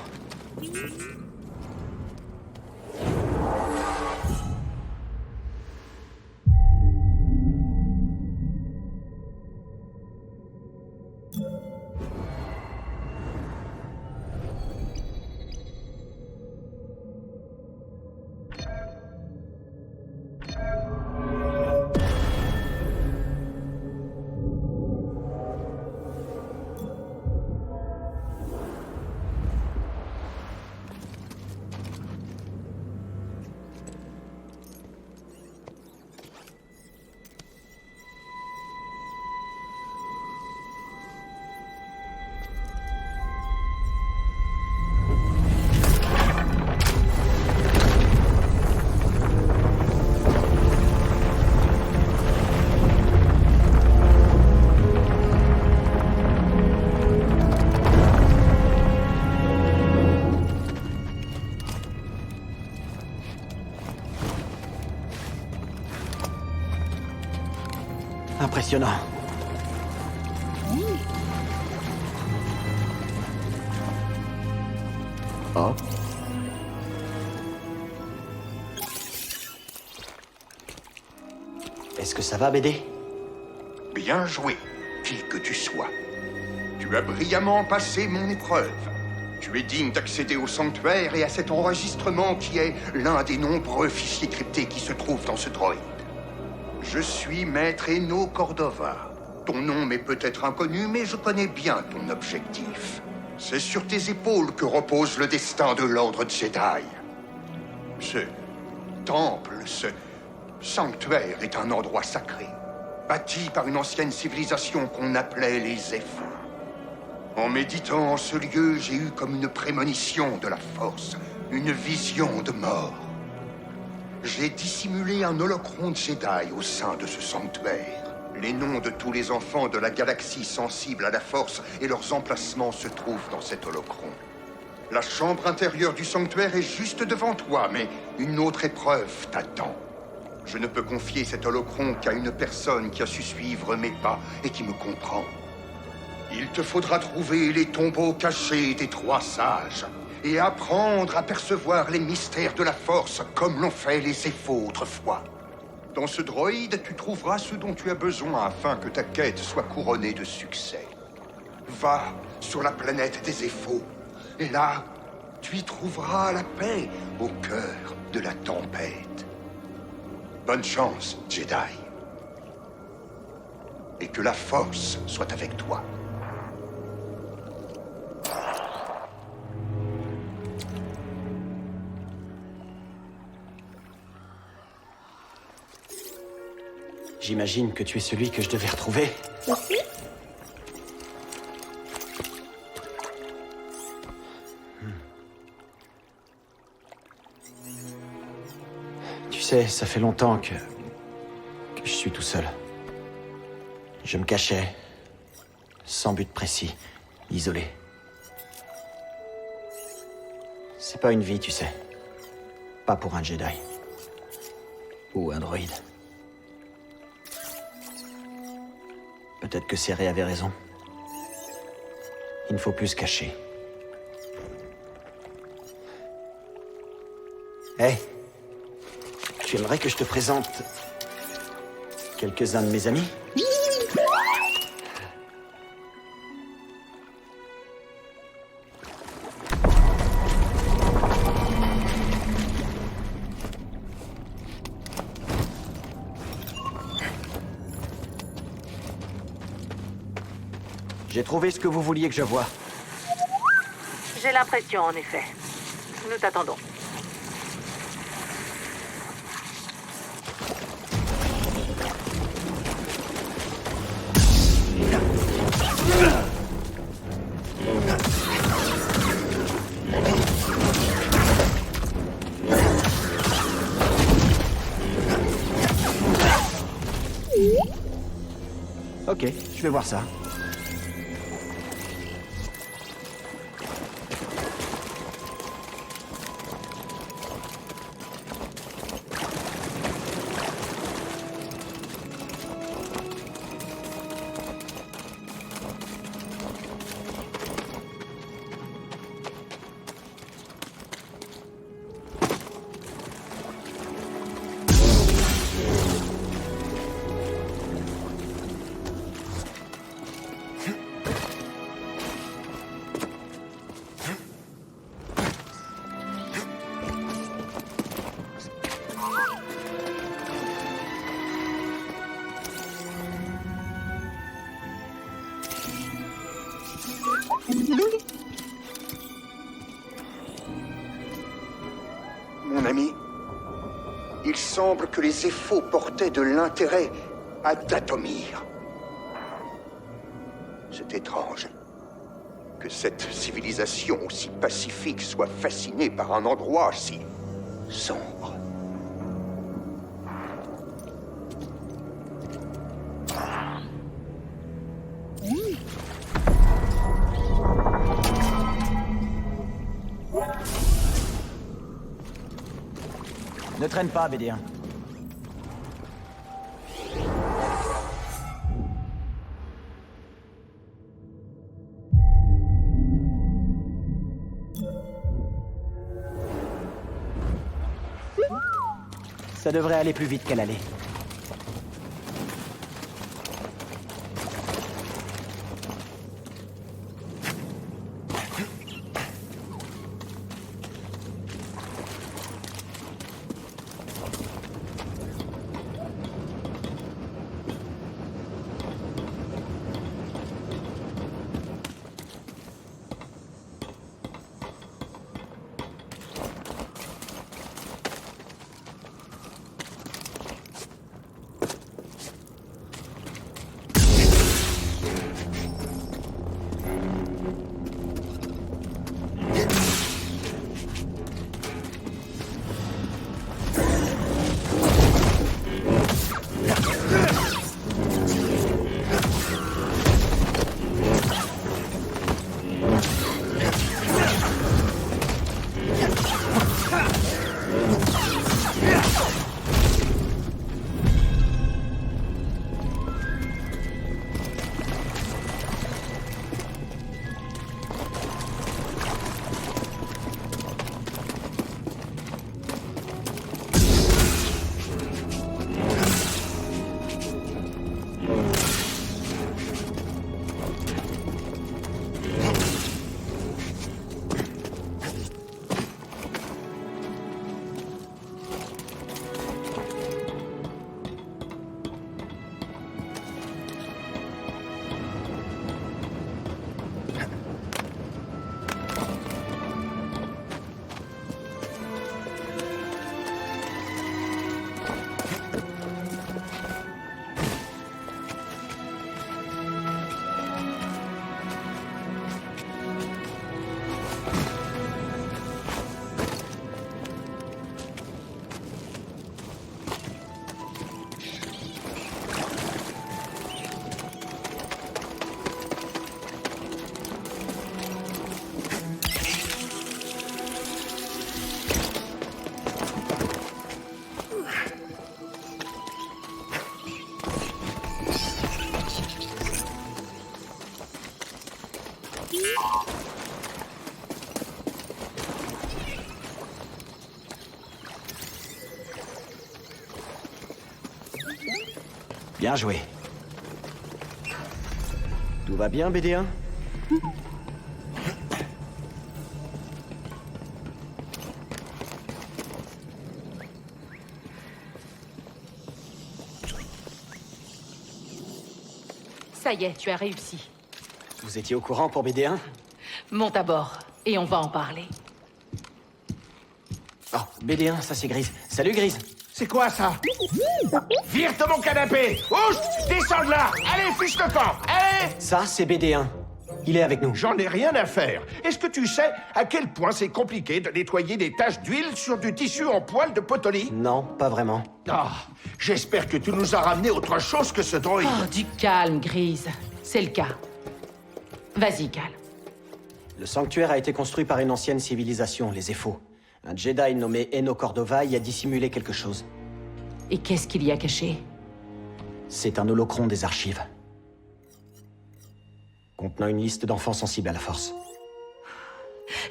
Impressionnant. Oh. Est-ce que ça va, BD? Bien joué, qui que tu sois. Tu as brillamment passé mon épreuve. Tu es digne d'accéder au sanctuaire et à cet enregistrement qui est l'un des nombreux fichiers cryptés qui se trouvent dans ce droïde. Je suis Maître Eno Cordova. Ton nom m'est peut-être inconnu, mais je connais bien ton objectif. C'est sur tes épaules que repose le destin de l'Ordre Jedi. Ce temple, ce sanctuaire est un endroit sacré, bâti par une ancienne civilisation qu'on appelait les Zeffo. En méditant en ce lieu, j'ai eu comme une prémonition de la Force, une vision de mort. J'ai dissimulé un holocron Jedi au sein de ce sanctuaire. Les noms de tous les enfants de la galaxie sensibles à la Force et leurs emplacements se trouvent dans cet holocron. La chambre intérieure du sanctuaire est juste devant toi, mais une autre épreuve t'attend. Je ne peux confier cet holocron qu'à une personne qui a su suivre mes pas et qui me comprend. Il te faudra trouver les tombeaux cachés des 3 sages et apprendre à percevoir les mystères de la Force comme l'ont fait les Zeffo autrefois. Dans ce droïde, tu trouveras ce dont tu as besoin afin que ta quête soit couronnée de succès. Va sur la planète des Zeffo, et là, tu y trouveras la paix au cœur de la tempête. Bonne chance, Jedi. Et que la Force soit avec toi. J'imagine que tu es celui que je devais retrouver. Aussi? Tu sais, ça fait longtemps que je suis tout seul. Je me cachais, sans but précis, isolé. C'est pas une vie, tu sais. Pas pour un Jedi. Ou un droïde. Peut-être que Cere avait raison. Il ne faut plus se cacher. Hé, tu aimerais que je te présente quelques-uns de mes amis? J'ai trouvé ce que vous vouliez que je voie. J'ai l'impression, en effet. Nous t'attendons. Ok, je vais voir ça. semble que les Zeffo portaient de l'intérêt à Dathomir. C'est étrange que cette civilisation aussi pacifique soit fascinée par un endroit si sombre. Ne traîne pas, BD1. Ça devrait aller plus vite qu'elle allait. Bien joué. Tout va bien, BD1 ? Ça y est, tu as réussi. Vous étiez au courant pour BD1 ? Monte à bord, et on va en parler. Oh, BD1, ça c'est Grise. Salut Grise. C'est quoi ça? Vire de mon canapé! Ouch! Descends de là! Allez, fiche le camp! Allez! Ça, c'est BD1. Il est avec nous. J'en ai rien à faire. Est-ce que tu sais à quel point c'est compliqué de nettoyer des taches d'huile sur du tissu en poil de potoli? Non, pas vraiment. Ah, j'espère que tu nous as ramené autre chose que ce droïde. Oh, du calme, Grise. C'est le cas. Vas-y, Cal. Le sanctuaire a été construit par une ancienne civilisation, les Zeffo. Un Jedi nommé Eno Cordova y a dissimulé quelque chose. Et qu'est-ce qu'il y a caché? C'est un holocron des archives. Contenant une liste d'enfants sensibles à la Force.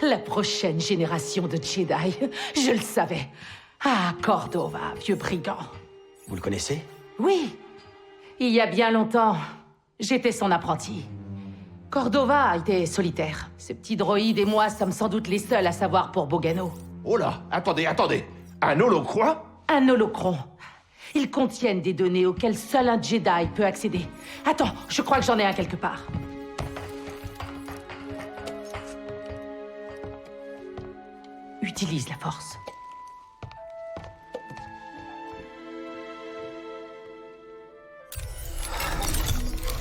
La prochaine génération de Jedi. Je le savais. Ah, Cordova, vieux brigand. Vous le connaissez? Oui. Il y a bien longtemps, j'étais son apprenti. Cordova était solitaire. Ce petit droïde et moi sommes sans doute les seuls à savoir pour Bogano. Oh là, attendez. Un holocron? Un holocron. Ils contiennent des données auxquelles seul un Jedi peut accéder. Attends, je crois que j'en ai un quelque part. Utilise la force.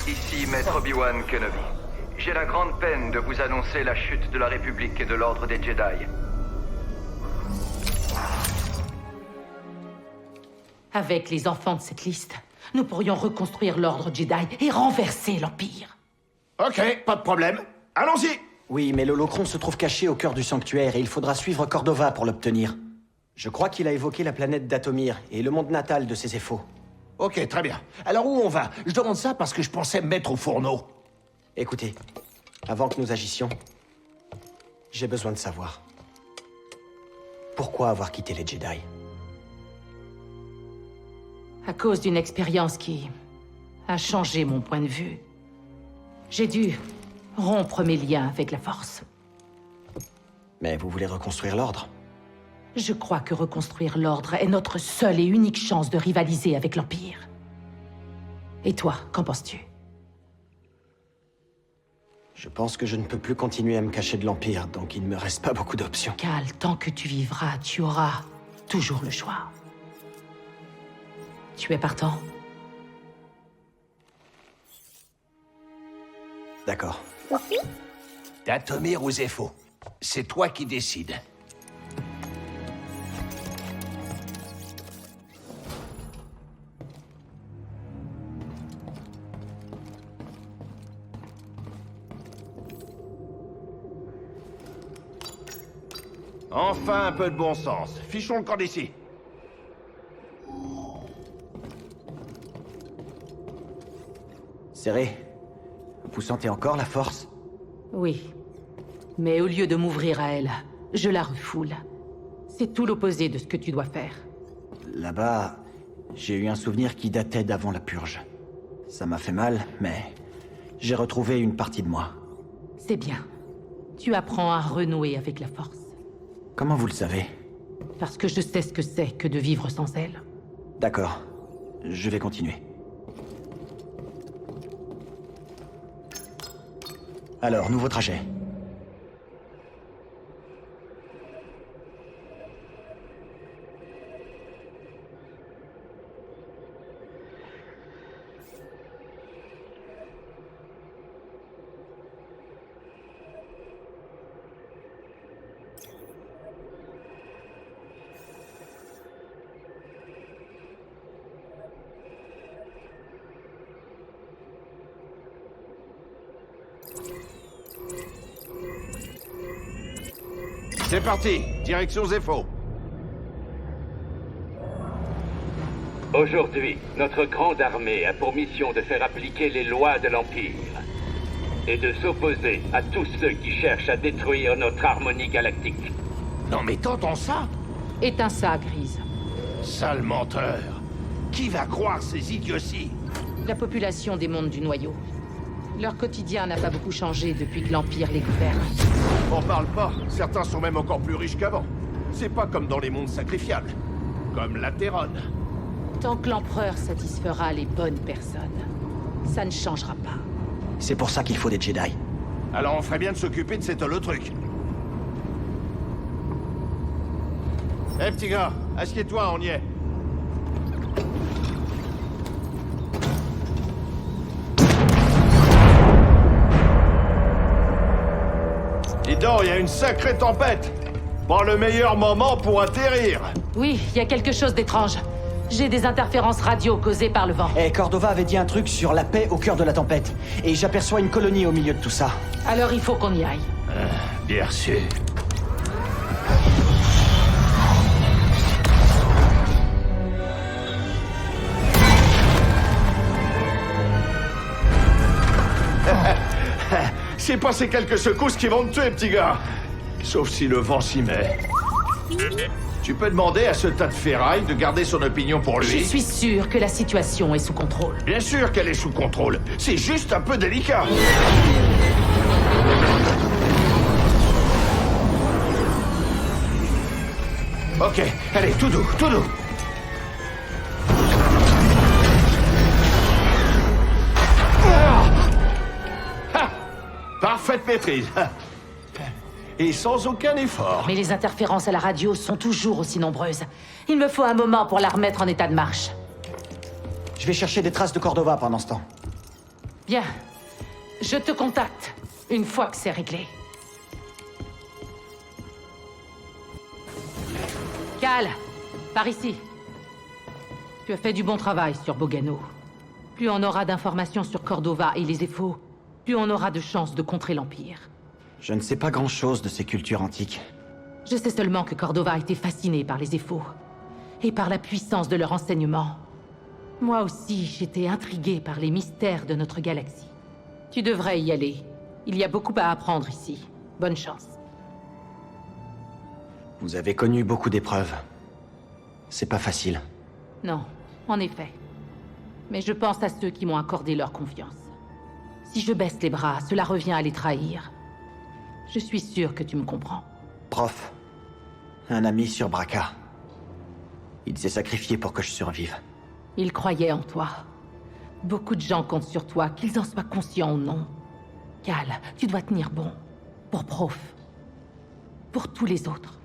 Ici Maître Obi-Wan Kenobi. J'ai la grande peine de vous annoncer la chute de la République et de l'Ordre des Jedi. Avec les enfants de cette liste, nous pourrions reconstruire l'Ordre Jedi et renverser l'Empire. Ok, pas de problème. Allons-y! Oui, mais l'holocron se trouve caché au cœur du sanctuaire et il faudra suivre Cordova pour l'obtenir. Je crois qu'il a évoqué la planète d'Atomir et le monde natal de ses effaux. Ok, très bien. Alors où on va? Je demande ça parce que je pensais me mettre au fourneau. Écoutez, avant que nous agissions, j'ai besoin de savoir. Pourquoi avoir quitté les Jedi? À cause d'une expérience qui a changé mon point de vue. J'ai dû rompre mes liens avec la Force. Mais vous voulez reconstruire l'Ordre? Je crois que reconstruire l'Ordre est notre seule et unique chance de rivaliser avec l'Empire. Et toi, qu'en penses-tu? Je pense que je ne peux plus continuer à me cacher de l'Empire, donc il ne me reste pas beaucoup d'options. Cal, tant que tu vivras, tu auras toujours le choix. Tu es partant? D'accord. D'Atomir ou Zeffo, c'est toi qui décides. Enfin un peu de bon sens. Fichons le camp d'ici. Serré, vous sentez encore la Force? Oui. Mais au lieu de m'ouvrir à elle, je la refoule. C'est tout l'opposé de ce que tu dois faire. Là-bas, j'ai eu un souvenir qui datait d'avant la purge. Ça m'a fait mal, mais j'ai retrouvé une partie de moi. C'est bien. Tu apprends à renouer avec la Force. Comment vous le savez? Parce que je sais ce que c'est que de vivre sans elle. D'accord. Je vais continuer. Alors, nouveau trajet. C'est parti, direction Zeffo. Aujourd'hui, notre grande armée a pour mission de faire appliquer les lois de l'Empire et de s'opposer à tous ceux qui cherchent à détruire notre harmonie galactique. Non mais t'entends ça? Éteins ça, Grise. Sale menteur. Qui va croire ces idioties? La population des mondes du noyau. Leur quotidien n'a pas beaucoup changé depuis que l'Empire les gouverne. On parle pas, certains sont même encore plus riches qu'avant. C'est pas comme dans les mondes sacrifiables. Comme la Terronne. Tant que l'Empereur satisfera les bonnes personnes, ça ne changera pas. C'est pour ça qu'il faut des Jedi. Alors on ferait bien de s'occuper de cet holotruc. Eh petit gars, assieds-toi, on y est. Dis donc, il y a une sacrée tempête. Pas le meilleur moment pour atterrir. Oui, il y a quelque chose d'étrange. J'ai des interférences radio causées par le vent. Eh, Cordova avait dit un truc sur la paix au cœur de la tempête. Et j'aperçois une colonie au milieu de tout ça. Alors il faut qu'on y aille. Bien sûr. C'est pas ces quelques secousses qui vont te tuer, petit gars. Sauf si le vent s'y met. Tu peux demander à ce tas de ferraille de garder son opinion pour lui. Je suis sûr que la situation est sous contrôle. Bien sûr qu'elle est sous contrôle. C'est juste un peu délicat. Ok, allez, tout doux, tout doux. Parfaite maîtrise. Et sans aucun effort. Mais les interférences à la radio sont toujours aussi nombreuses. Il me faut un moment pour la remettre en état de marche. Je vais chercher des traces de Cordova pendant ce temps. Bien. Je te contacte, une fois que c'est réglé. Cal, par ici. Tu as fait du bon travail sur Bogano. Plus on aura d'informations sur Cordova et les Éphos, plus on aura de chances de contrer l'Empire. Je ne sais pas grand-chose de ces cultures antiques. Je sais seulement que Cordova a été fasciné par les Éphos, et par la puissance de leur enseignement. Moi aussi, j'étais intrigué par les mystères de notre galaxie. Tu devrais y aller. Il y a beaucoup à apprendre ici. Bonne chance. Vous avez connu beaucoup d'épreuves. C'est pas facile. Non, en effet. Mais je pense à ceux qui m'ont accordé leur confiance. Si je baisse les bras, cela revient à les trahir. Je suis sûr que tu me comprends. Prof, un ami sur Braca. Il s'est sacrifié pour que je survive. Il croyait en toi. Beaucoup de gens comptent sur toi, qu'ils en soient conscients ou non. Cal, tu dois tenir bon. Pour Prof. Pour tous les autres.